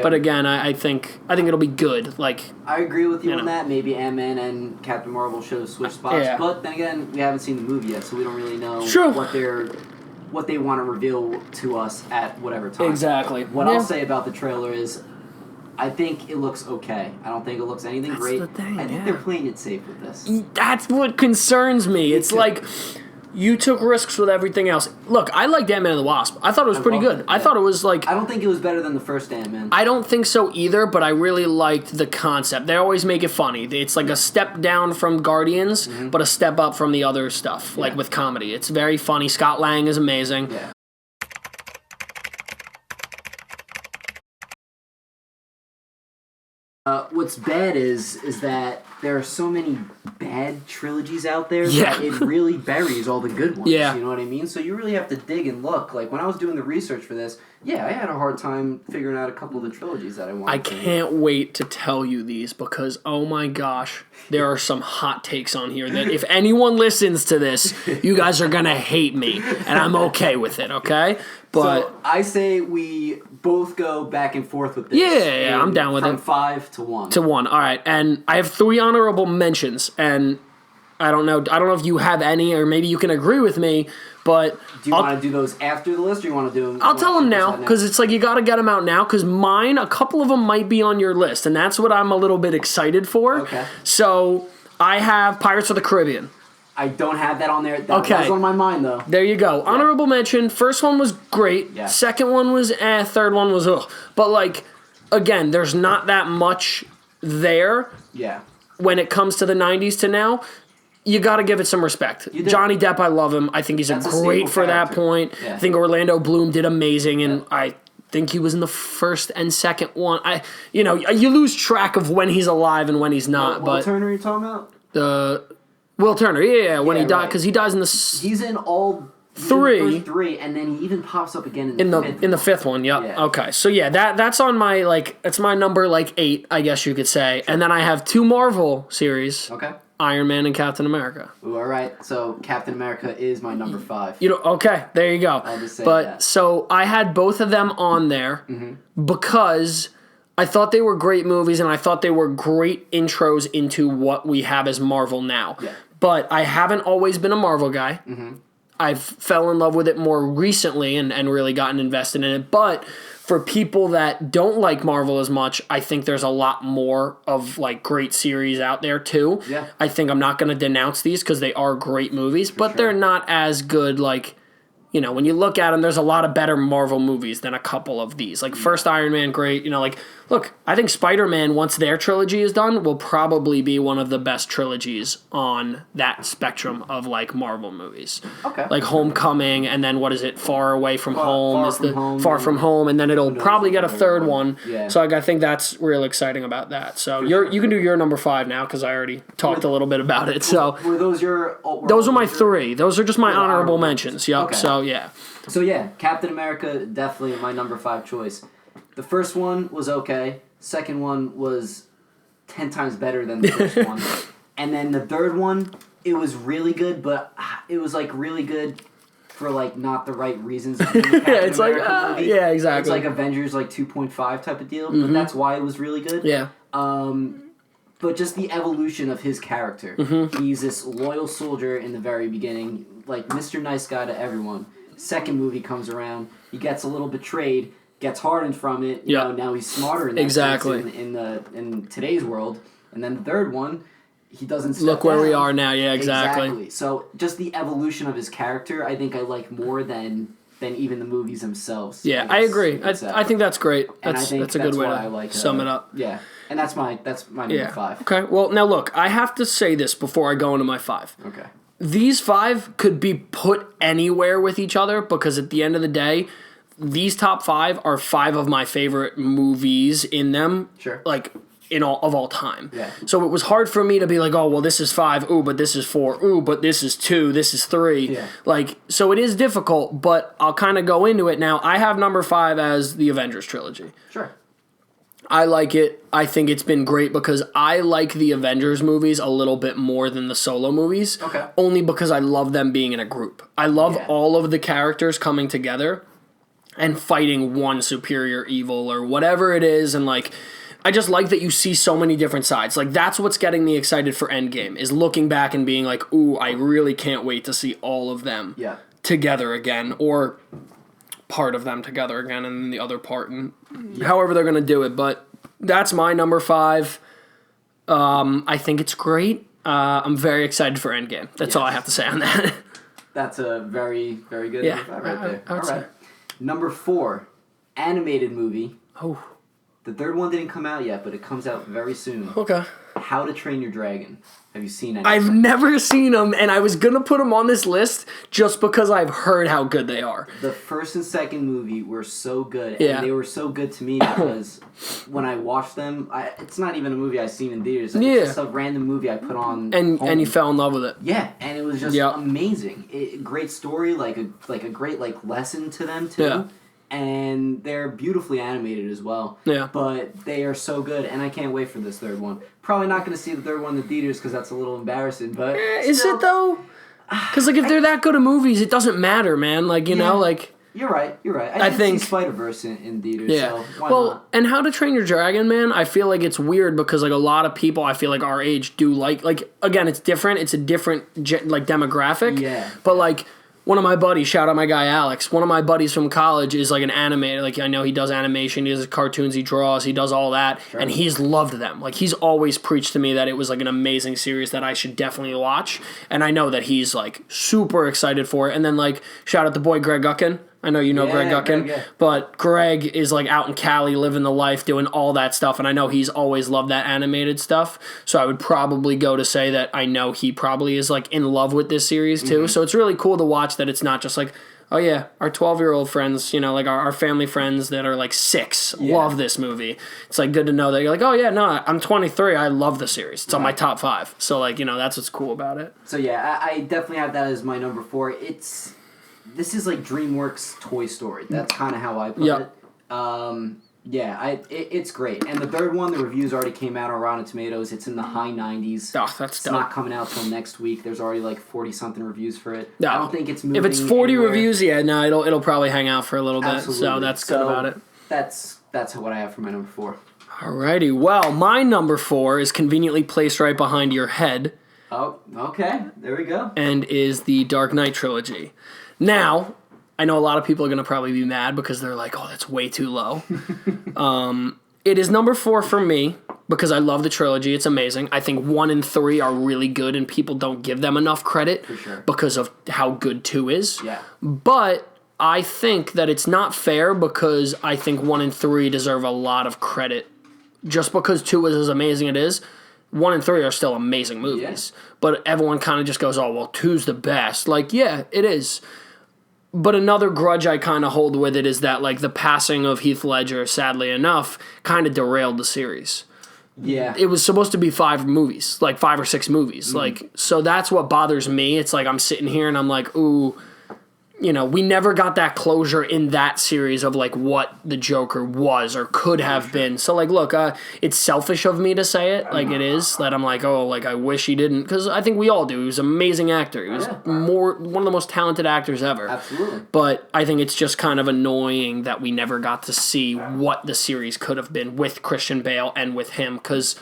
But again, I think it'll be good. Like, I agree with you on that. Maybe Ant-Man and Captain Marvel should have switched spots. Yeah. But then again, we haven't seen the movie yet, so we don't really know what they want to reveal to us at whatever time. Exactly. What I'll say about the trailer is, I think it looks okay. I don't think it looks anything great. The thing, I think they're playing it safe with this. That's what concerns me. It's like, you took risks with everything else. Look, I liked Ant-Man and the Wasp. I thought it was pretty good. I thought it was like... I don't think it was better than the first Ant-Man. I don't think so either, but I really liked the concept. They always make it funny. It's like a step down from Guardians, but a step up from the other stuff, like with comedy. It's very funny. Scott Lang is amazing. Yeah. What's bad is that there are so many bad trilogies out there that it really buries all the good ones. Yeah. You know what I mean? So you really have to dig and look. Like, when I was doing the research for this, I had a hard time figuring out a couple of the trilogies that I wanted. I can't wait to tell you these because, oh my gosh, there are some hot takes on here that if anyone listens to this, you guys are going to hate me, and I'm okay with it, okay? But so I say we both go back and forth with this. Yeah, I'm down with it. From 5 to 1. To 1, all right. And I have 3 honorable mentions, and I don't know if you have any, or maybe you can agree with me, but... Do you want to do those after the list, or you want to do them... I'll tell them now, because it's like you got to get them out now, because mine, a couple of them might be on your list, and that's what I'm a little bit excited for. Okay. So, I have Pirates of the Caribbean. I don't have that on there. That was on my mind, though. There you go. Yeah. Honorable mention. First one was great. Yeah. Second one was Third one was ugh. But, like, again, there's not that much there. Yeah. When it comes to the 90s to now, you got to give it some respect. Johnny Depp, I love him. I think he's great for that point. Yeah. I think Orlando Bloom did amazing, and I think he was in the first and second one. You lose track of when he's alive and when he's not. Will Turner, are you talking about? Will Turner, when he died, because he dies in the... He's in all... 3. The first 3, and then he even pops up again in the fifth. In the 5th one, yep. Yeah. Okay, so that's on my, that's my number, 8, I guess you could say. Sure. And then I have 2 Marvel series. Okay. Iron Man and Captain America. Ooh, all right, so Captain America is my number 5. Okay, there you go. I'll just say that. So I had both of them on there because... I thought they were great movies, and I thought they were great intros into what we have as Marvel now. Yeah. But I haven't always been a Marvel guy. I've fell in love with it more recently and really gotten invested in it. But for people that don't like Marvel as much, I think there's a lot more of great series out there too. Yeah. I think I'm not going to denounce these because they are great movies, but they're not as good when you look at them, there's a lot of better Marvel movies than a couple of these. Like, first Iron Man, great. Look, I think Spider-Man, once their trilogy is done, will probably be one of the best trilogies on that spectrum of, like, Marvel movies. Okay. Like Homecoming, and then, what is it, Far Away from Home? Far From Home, and then it'll probably get a third one. Yeah. So I think that's real exciting about that. So you can do your number 5 now, because I already talked a little bit about it. So were those your... those are my 3. Those are just my honorable mentions. Yep. Okay. So, yeah. So, yeah, Captain America, definitely my number 5 choice. The first one was okay. Second one was 10 times better than the first one. And then the third one, it was really good, but it was, like, really good for, like, not the right reasons. It's like, yeah, exactly. It's like Avengers, like, 2.5 type of deal, but that's why it was really good. Yeah. But just the evolution of his character. He's this loyal soldier in the very beginning, like Mr. Nice Guy to everyone. Second movie comes around, he gets a little betrayed, gets hardened from it. You know, now he's smarter in that sense in today's world. And then the third one, he doesn't step Look where down. we are now. Yeah, exactly. So just the evolution of his character, I think I like more than even the movies themselves. Yeah, I agree. I think that's great. That's a good way to sum it up. Yeah, and that's my number 5. Okay, well, now look, I have to say this before I go into my 5. Okay. These 5 could be put anywhere with each other because at the end of the day, these top 5 are 5 of my favorite movies in them. Sure. Like, of all time. Yeah. So it was hard for me to be like, oh, well, this is 5, ooh, but this is 4, ooh, but this is 2, this is 3. Yeah. Like, so it is difficult, but I'll kind of go into it now. I have number 5 as the Avengers trilogy. Sure. I like it. I think it's been great because I like the Avengers movies a little bit more than the solo movies. Okay. Only because I love them being in a group. I love all of the characters coming together and fighting one superior evil or whatever it is, and like, I just like that you see so many different sides. Like, that's what's getting me excited for Endgame, is looking back and being like, ooh, I really can't wait to see all of them together again, or part of them together again, and then the other part, and however they're going to do it. But that's my number 5. I think it's great. I'm very excited for Endgame. That's all I have to say on that. That's a very, very good number 5 right there. All right. Number 4, animated movie. Oh. The third one didn't come out yet, but it comes out very soon. Okay. How to Train Your Dragon. Have you seen it? I've never seen them, and I was going to put them on this list just because I've heard how good they are. The first and second movie were so good, and they were so good to me because when I watched them, it's not even a movie I've seen in theaters. It's just a random movie I put on and you fell in love with it. Yeah, and it was just amazing. Great story, like a great lesson to them, too. Yeah. And they're beautifully animated as well. Yeah. But they are so good, and I can't wait for this third one. Probably not going to see the third one in the theaters because that's a little embarrassing, but... Is it, though? Because, like, if they're that good at movies, it doesn't matter, man. Like, you know, like... You're right. I think see Spider-Verse in theaters, so why not? And How to Train Your Dragon, man, I feel like it's weird because, like, a lot of people, I feel like our age do like, again, it's different. It's a different, like, demographic. Yeah. But, like... One of my buddies, shout out my guy Alex, one of my buddies from college is like an animator. Like, I know he does animation, he does cartoons, he draws, he does all that, and he's loved them. Like, he's always preached to me that it was like an amazing series that I should definitely watch, and I know that he's like super excited for it. And then, like, shout out the boy Greg Guckin. I know you know Greg Guckin, but Greg is like out in Cali living the life, doing all that stuff, and I know he's always loved that animated stuff, so I would probably go to say that I know he probably is like in love with this series too, so it's really cool to watch that it's not just like, oh yeah, our 12-year-old friends, you know, like our family friends that are like 6 love this movie. It's like good to know that you're like, oh yeah, no, I'm 23, I love the series. It's on my top 5, so like, you know, that's what's cool about it. So yeah, I definitely have that as my number 4. This is like DreamWorks Toy Story. That's kind of how I put it. It's great. And the third one, the reviews already came out on Rotten Tomatoes. It's in the high 90s. Oh, that's It's not coming out till next week. There's already like 40-something reviews for it. No. I don't think it's moving. If it's 40 anywhere. Reviews, it'll probably hang out for a little bit. Absolutely. So that's good about it. That's what I have for my number 4. Alrighty. Well, my number 4 is conveniently placed right behind your head. Oh, okay. There we go. And is the Dark Knight trilogy. Now, I know a lot of people are going to probably be mad because they're like, oh, that's way too low. It is number 4 for me, because I love the trilogy. It's amazing. I think 1 and 3 are really good, and people don't give them enough credit because of how good 2 is. Yeah. But I think that it's not fair because I think 1 and 3 deserve a lot of credit. Just because 2 is as amazing as it is, 1 and 3 are still amazing movies. Yeah. But everyone kind of just goes, oh, well, 2's the best. Like, yeah, it is. But another grudge I kind of hold with it is that, like, the passing of Heath Ledger, sadly enough, kind of derailed the series. Yeah. It was supposed to be 5 movies, like 5 or 6 movies. Like, so that's what bothers me. It's like I'm sitting here and I'm like, ooh, you know, we never got that closure in that series of, like, what the Joker was or could have been. So, like, look, it's selfish of me to say it, like it is, that I'm like, oh, like, I wish he didn't, because I think we all do. He was an amazing actor. He was one of the most talented actors ever. Absolutely. But I think it's just kind of annoying that we never got to see what the series could have been with Christian Bale and with him, because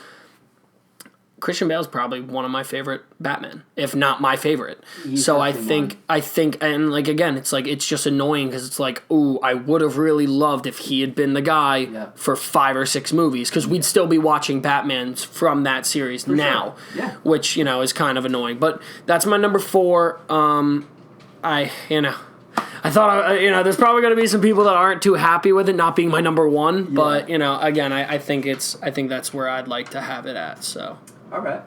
Christian Bale's probably one of my favorite Batman, if not my favorite. So I think, and like again, it's like it's just annoying because it's like, ooh, I would have really loved if he had been the guy for 5 or 6 movies, because we'd still be watching Batmans from that series now, which you know is kind of annoying. But that's my number 4. I thought, there's probably going to be some people that aren't too happy with it not being my number 1, but you know, again, I think that's where I'd like to have it at. So. All right.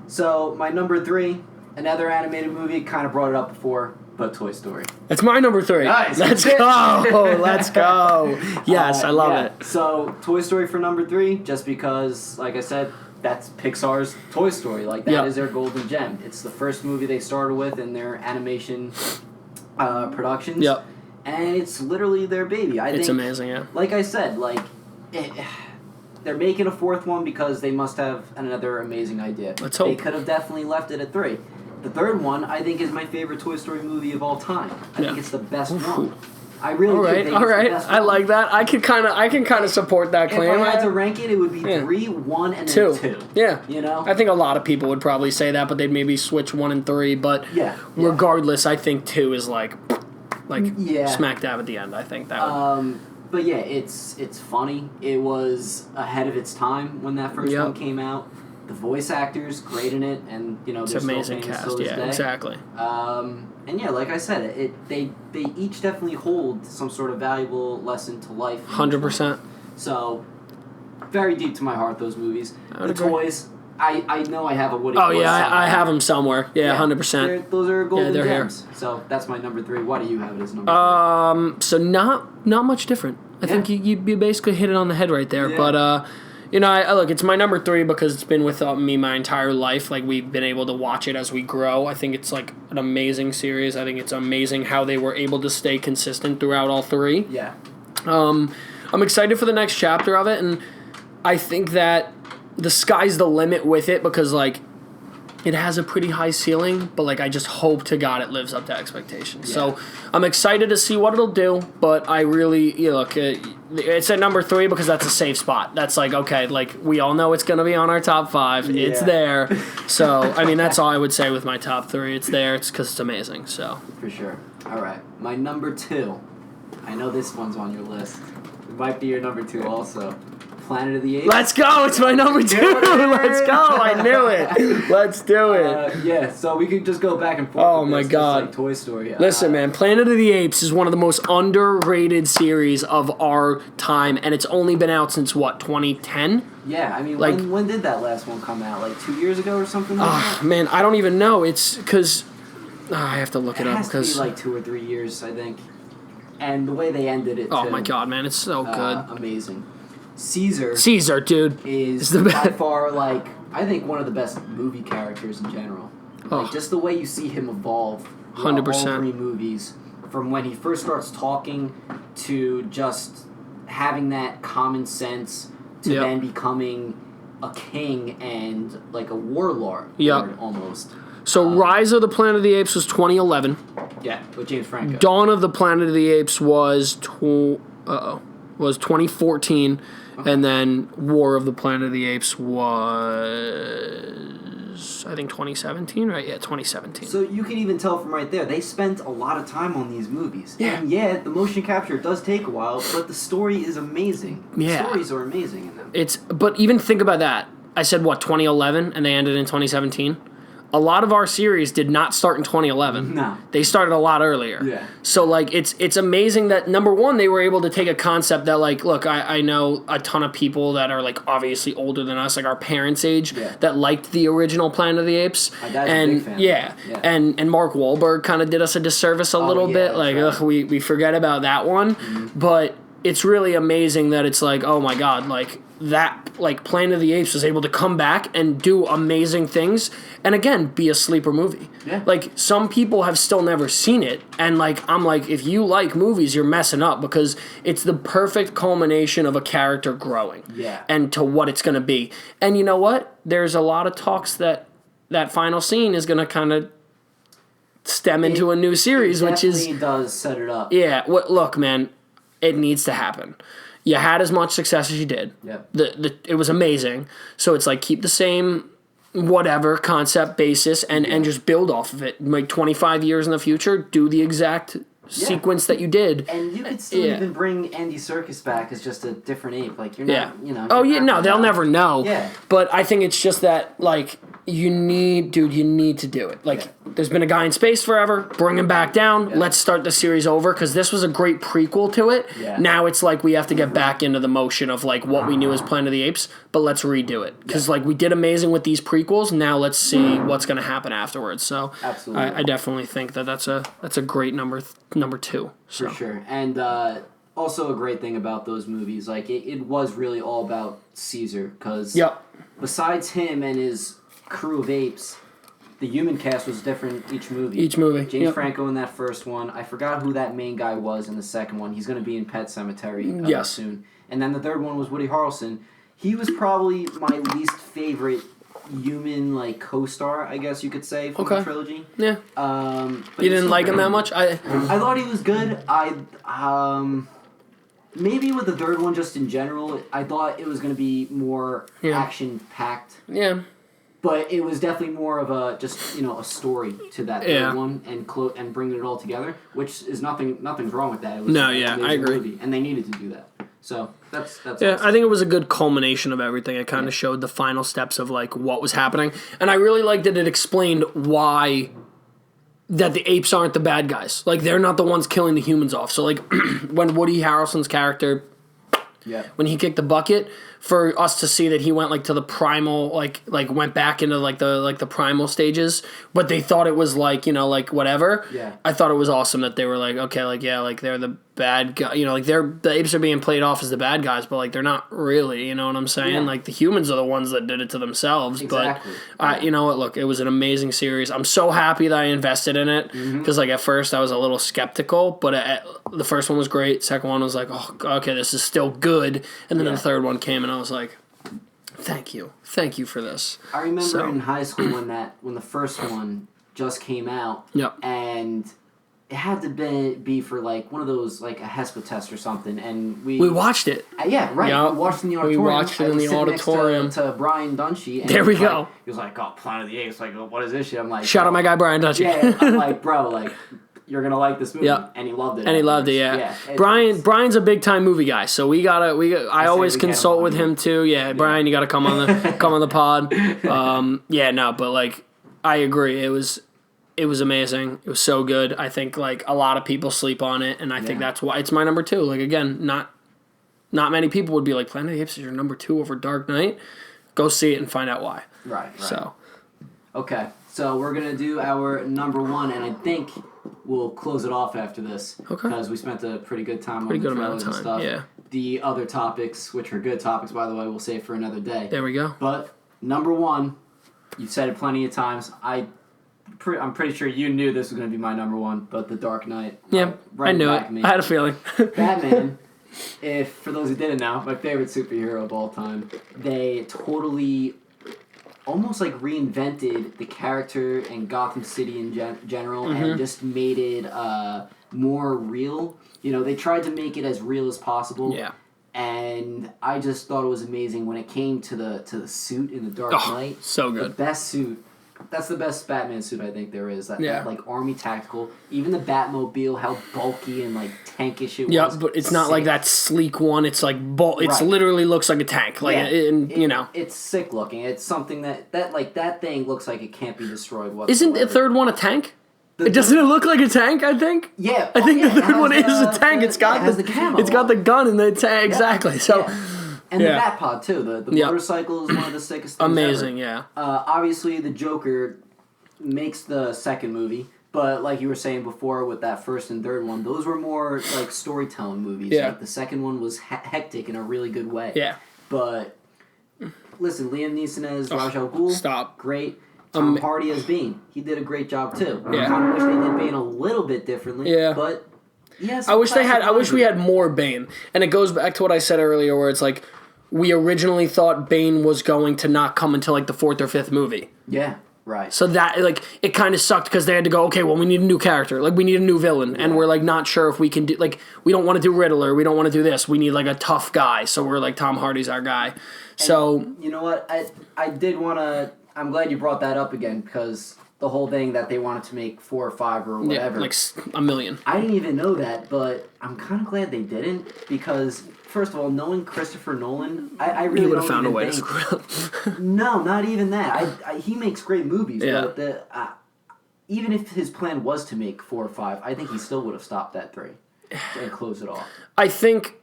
So my number 3, another animated movie. Kind of brought it up before, but Toy Story. That's my number 3. Nice. Let's go. Let's go. Yes, I love it. So Toy Story for number 3, just because, like I said, that's Pixar's Toy Story. Like that is their golden gem. It's the first movie they started with in their animation productions. Yep. And it's literally their baby. I think it's amazing. Yeah. Like I said, they're making a 4th one because they must have another amazing idea. Let's hope. They could have definitely left it at 3. The 3rd one, I think, is my favorite Toy Story movie of all time. I think it's the best one. I really do think it's the best one. I like that. I can kind of support that claim. If I had to rank it, it would be 3, 1, and 2. then 2. Yeah. You know? I think a lot of people would probably say that, but they'd maybe switch 1 and 3. But regardless, I think 2 is like smack dab at the end. I think that would... But yeah, it's funny. It was ahead of its time when that first one came out. The voice actors, great in it, and it's an amazing cast. Yeah, exactly. And yeah, like I said, they each definitely hold some sort of valuable lesson to life. 100%. So very deep to my heart, those movies. The toys. I know I have a Woody. Oh yeah, I have them somewhere. Yeah, 100%. Those are golden gems. Here. So that's my number 3. Why do you have it as number 3? So not much different. I think you basically hit it on the head right there. Yeah. But look, it's my number 3 because it's been with me my entire life. Like we've been able to watch it as we grow. I think it's like an amazing series. I think it's amazing how they were able to stay consistent throughout all 3. Yeah. I'm excited for the next chapter of it, and I think that the sky's the limit with it because, like, it has a pretty high ceiling, but, like, I just hope to God it lives up to expectations. Yeah. So I'm excited to see what it'll do, but I really, look, it's at number 3 because that's a safe spot. That's like, okay, like, we all know it's going to be on our top 5. Yeah. It's there. So, I mean, that's all I would say with my top 3. It's there. It's because it's amazing, so. For sure. All right. My number 2. I know this one's on your list. It might be your number 2 also. Planet of the Apes. Let's go! It's my number 2! Let's go! I knew it! Let's do it! So we could just go back and forth. Oh my God. Like Toy Story. Listen, man, Planet of the Apes is one of the most underrated series of our time, and it's only been out since, 2010? Yeah, I mean, like, when did that last one come out? Like 2 years ago or something like that? Man, I don't even know. It's because... I have to look it up. It has to be like 2 or 3 years, I think. And the way they ended it, oh my God, man, it's so good. Amazing. Caesar, dude, is by far, like, I think one of the best movie characters in general. Like, just the way you see him evolve 100%. All 3 movies, from when he first starts talking to just having that common sense to then becoming a king and, like, a warlord almost. So Rise of the Planet of the Apes was 2011. Yeah, with James Franco. Dawn of the Planet of the Apes was 2014. Okay. And then War of the Planet of the Apes was was, I think, 2017, right? Yeah, 2017. So you can even tell from right there, they spent a lot of time on these movies. Yeah. And yeah, the motion capture does take a while, but the story is amazing. Yeah. The stories are amazing in them. But even think about that. I said, 2011, and they ended in 2017? A lot of our series did not start in 2011. No. They started a lot earlier. Yeah. So, like, it's amazing that, number one, they were able to take a concept that, like, look, I know a ton of people that are, like, obviously older than us, like our parents' age, that liked the original Planet of the Apes. My dad's a big fan. Yeah. And Mark Wahlberg kind of did us a disservice a little bit. Like, right. we forget about that one. Mm-hmm. But it's really amazing that it's like, oh, my God, like, that, like, Planet of the Apes was able to come back and do amazing things and, again, be a sleeper movie. Yeah. Like, some people have still never seen it, and, like, I'm like, if you like movies, you're messing up because it's the perfect culmination of a character growing and to what it's going to be. And you know what? There's a lot of talks that final scene is going to kind of stem into a new series, which is... It does set it up. Yeah. Look, man, it needs to happen. You had as much success as you did. Yep. It was amazing. So it's like keep the same whatever concept basis and just build off of it. Like 25 years in the future, do the exact sequence that you did. And you could still even bring Andy Serkis back as just a different ape. Like you're not, Oh yeah, no, they'll never know. Yeah. But I think it's just that like you need to do it. Like there's been a guy in space forever. Bring him back down. Let's start the series over because this was a great prequel to it. Yeah. Now it's like we have to get back into the motion of like what we knew as Planet of the Apes, but let's redo it because like we did amazing with these prequels. Now let's see what's going to happen afterwards. So absolutely, I definitely think that's a great number two. So. For sure, and also a great thing about those movies, like it was really all about Caesar because besides him and his crew of apes, the human cast was different each movie. James Franco in that first one. I forgot who that main guy was in the second one. He's going to be in Pet Sematary soon. And then the third one was Woody Harrelson. He was probably my least favorite human like co-star, I guess you could say, from the trilogy. Yeah. But you didn't like him that much? I thought he was good. Maybe with the third one, just in general, I thought it was going to be more action-packed. Yeah. But it was definitely more of a a story to that third one and bringing it all together, which is nothing's wrong with that. It was I agree. movie, and they needed to do that. So that's yeah. Awesome. I think it was a good culmination of everything. It kind of showed the final steps of like what was happening, and I really liked that it explained why that the apes aren't the bad guys. Like they're not the ones killing the humans off. So like when Woody Harrelson's character. Yeah. When he kicked the bucket, for us to see that he went like to the primal, like went back into like the primal stages, but they thought it was like like whatever. Yeah. I thought it was awesome that they were like okay, like like they're the bad guy, like the apes are being played off as the bad guys, but like they're not really. You know what I'm saying? Yeah. Like the humans are the ones that did it to themselves. Exactly. But you know what? Look, it was an amazing series. I'm so happy that I invested in it because like at first I was a little skeptical, but the first one was great. Second one was like, oh, okay, this is still good, and then the third one came, and I was like, thank you for this. I remember in high school when the first one just came out, and it had to be for like one of those like a HESPA test or something, and we watched it. Yeah, right. Yep. We watched it in the auditorium. We watched it in the auditorium. Next to Brian Dunshee. And there we go. He was like, "Oh, Planet of the Apes." Like, what is this shit? I'm like, shout out my guy Brian Dunshee. Yeah, I'm like, bro, like. You're gonna like this movie, and he loved it. And he loved it, yeah. Brian's a big time movie guy, so I always consult with him too. Yeah, Brian, you gotta come on the pod. But like I agree, it was amazing. It was so good. I think like a lot of people sleep on it, and I think that's why it's my number 2. Like again, not many people would be like Planet of the Apes is your number 2 over Dark Knight. Go see it and find out why. Right. So. Okay, so we're gonna do our number 1, and I think we'll close it off after this. Okay. Because we spent a pretty good time on the trailers and stuff. Yeah. The other topics, which are good topics, by the way, we'll save for another day. There we go. But number 1, you've said it plenty of times. I'm pretty sure you knew this was going to be my number 1, but The Dark Knight. Yeah, I knew it. I had a feeling. Batman, for those who didn't know, my favorite superhero of all time. They totally almost like reinvented the character and Gotham City in general and just made it more real. They tried to make it as real as possible. Yeah. And I just thought it was amazing when it came to the suit in the Dark Knight. So good. The best suit. That's the best Batman suit I think there is. That like army tactical. Even the Batmobile, how bulky and like tankish it was. Yeah, but it's not like that sleek one. It's like It's literally looks like a tank. Like it's sick looking. It's something that thing looks like it can't be destroyed whatsoever. Isn't the third one a tank? Doesn't it look like a tank? I think. Yeah. I think the third one is a tank. It's got the camo. It's got the gun in the tank. Exactly. So. Yeah. And the Batpod, too. The motorcycle is one of the sickest things Amazing, ever. Obviously, the Joker makes the second movie. But like you were saying before with that first and third one, those were more like storytelling movies. Yeah. Like the second one was hectic in a really good way. Yeah. But, listen, Liam Neeson as Ra's al Ghul. Stop. Great. Tom Hardy as Bane. He did a great job, too. Yeah. I kind of wish they did Bane a little bit differently. Yeah. But, yes. I wish we had more Bane. And it goes back to what I said earlier where it's like, we originally thought Bane was going to not come until like the fourth or fifth movie. Yeah, right. So that like it kind of sucked because they had to go, okay, well we need a new character, like we need a new villain, and we're like not sure if we can do like we don't want to do Riddler, we don't want to do this, we need like a tough guy, so we're like Tom Hardy's our guy. So you know what, I did want to. I'm glad you brought that up again because the whole thing that they wanted to make 4 or 5 or whatever, like a million. I didn't even know that, but I'm kind of glad they didn't because. First of all, knowing Christopher Nolan, I really would have found a way to screw up. No, not even that. He makes great movies, but even if his plan was to make 4 or 5, I think he still would have stopped at 3 and closed it off. I think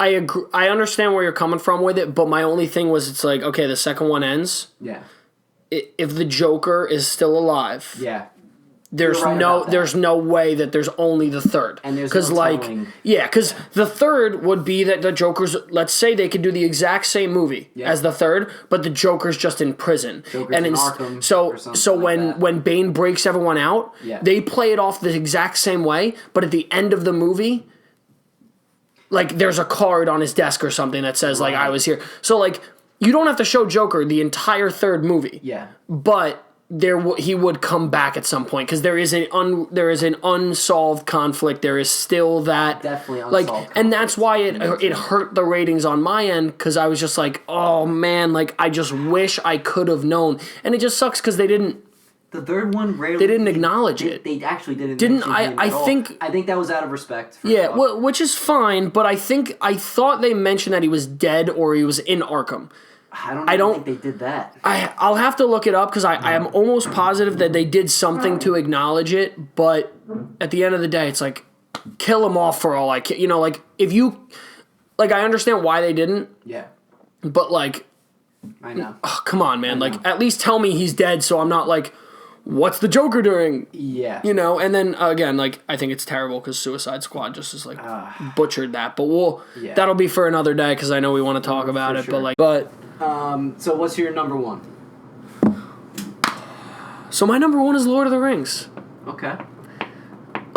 I agree. I understand where you're coming from with it, but my only thing was it's like, okay, the second one ends. Yeah. If the Joker is still alive. Yeah. There's no way that there's only the third. And there's no telling. Because the third would be that the Joker's, let's say they could do the exact same movie as the third, but the Joker's just in prison. Joker's in Arkham so when Bane breaks everyone out, they play it off the exact same way, but at the end of the movie, like there's a card on his desk or something that says like I was here. So like you don't have to show Joker the entire third movie. Yeah. But he would come back at some point because there is an unsolved conflict. There is still that definitely unsolved conflict. And that's why it hurt the ratings on my end because I was just like, oh man, like I just wish I could have known, and it just sucks because they didn't. The third one rarely. They didn't acknowledge it. They actually didn't. I think that was out of respect. Well, which is fine, but I thought they mentioned that he was dead or he was in Arkham. I don't think they did that. I'll have to look it up because I am almost positive that they did something to acknowledge it, but at the end of the day, it's like, kill him off for all I can. You know, like, if you... Like, I understand why they didn't. Yeah. But, like... I know. Oh, come on, man. Like, at least tell me he's dead so I'm not like, what's the Joker doing? Yeah. You know, and then, again, like, I think it's terrible because Suicide Squad just is, like, butchered that. But that'll be for another day because I know we want to talk about it. Sure. But so what's your number 1? So my number 1 is Lord of the Rings. Okay.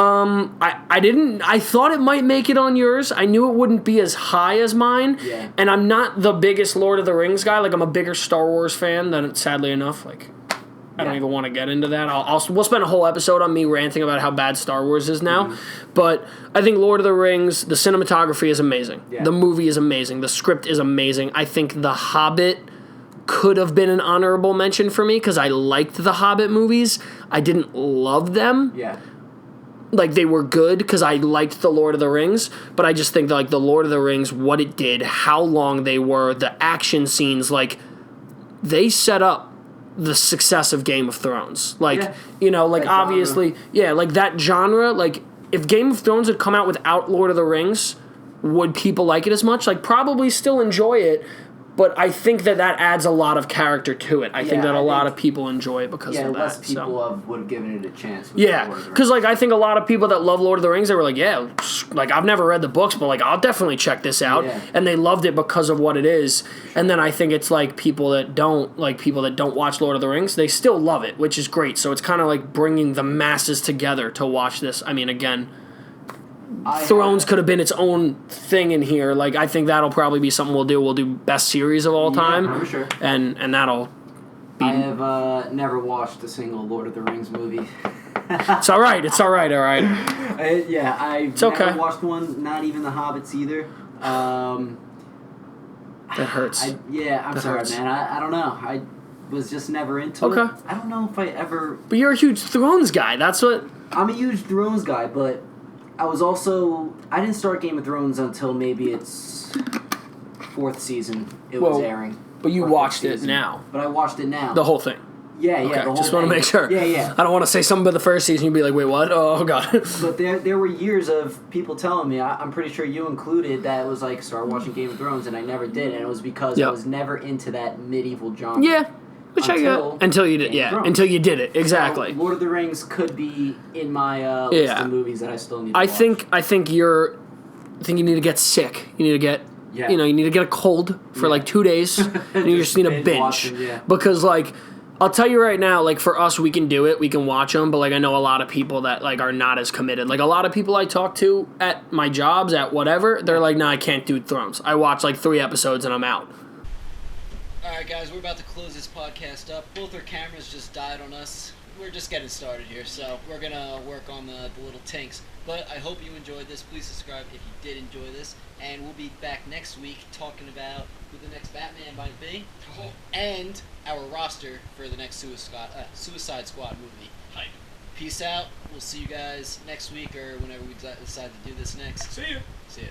I thought it might make it on yours. I knew it wouldn't be as high as mine. Yeah. And I'm not the biggest Lord of the Rings guy. Like, I'm a bigger Star Wars fan than, sadly enough, like, I don't even want to get into that. We'll spend a whole episode on me ranting about how bad Star Wars is now. Mm-hmm. But I think Lord of the Rings, the cinematography is amazing. Yeah. The movie is amazing. The script is amazing. I think The Hobbit could have been an honorable mention for me because I liked the Hobbit movies. I didn't love them. Yeah. Like, they were good because I liked the Lord of the Rings, but I just think that, like, the Lord of the Rings, what it did, how long they were, the action scenes, like, they set up the success of Game of Thrones. Like, you know, like, that obviously, genre. Like, that genre, like, if Game of Thrones had come out without Lord of the Rings, would people like it as much? Like, probably still enjoy it, but I think that adds a lot of character to it. I think that a lot of people enjoy it because of that. Less people would have given it a chance. Yeah, because, like, I think a lot of people that love Lord of the Rings, they were like, yeah, like, I've never read the books, but, like, I'll definitely check this out. Yeah. And they loved it because of what it is. And then I think it's, like, people that don't watch Lord of the Rings, they still love it, which is great. So it's kind of like bringing the masses together to watch this. I mean, again... Thrones could have been its own thing in here. Like, I think that'll probably be something we'll do. We'll do best series of all time. Yeah, for sure. And that'll be... I have never watched a single Lord of the Rings movie. It's all right. I've never watched one, not even The Hobbits either. That hurts. I'm sorry, man. I don't know. I was just never into it. I don't know if I ever... But you're a huge Thrones guy. That's what... I'm a huge Thrones guy, but I was also... I didn't start Game of Thrones until maybe its 4th season it was airing. But you watched it now. But I watched it now. The whole thing. Yeah, the whole just want to make sure. Yeah. I don't want to say something about the first season. You'd be like, wait, what? Oh, God. But there were years of people telling me, I'm pretty sure you included, that it was like, start watching Game of Thrones, and I never did. And it was because I was never into that medieval genre. Yeah. Which I got. Until you did. Yeah. Until you did it. Exactly. So Lord of the Rings could be in my list of movies that I still need to watch. I think you need to get sick. You need to get... Yeah. You need to get a cold for like 2 days, and you just need a binge. Because, like... I'll tell you right now, like, for us, we can do it. We can watch them. But, like, I know a lot of people that, like, are not as committed. Like, a lot of people I talk to at my jobs, at whatever, they're like, nah, I can't do Thrones. I watch, like, 3 episodes and I'm out. All right, guys, we're about to close this podcast up. Both our cameras just died on us. We're just getting started here, so we're going to work on the little tinks. But I hope you enjoyed this. Please subscribe if you did enjoy this. And we'll be back next week talking about who the next Batman might be. And our roster for the next Suicide Squad movie. Hype. Peace out. We'll see you guys next week or whenever we decide to do this next. See you. See ya.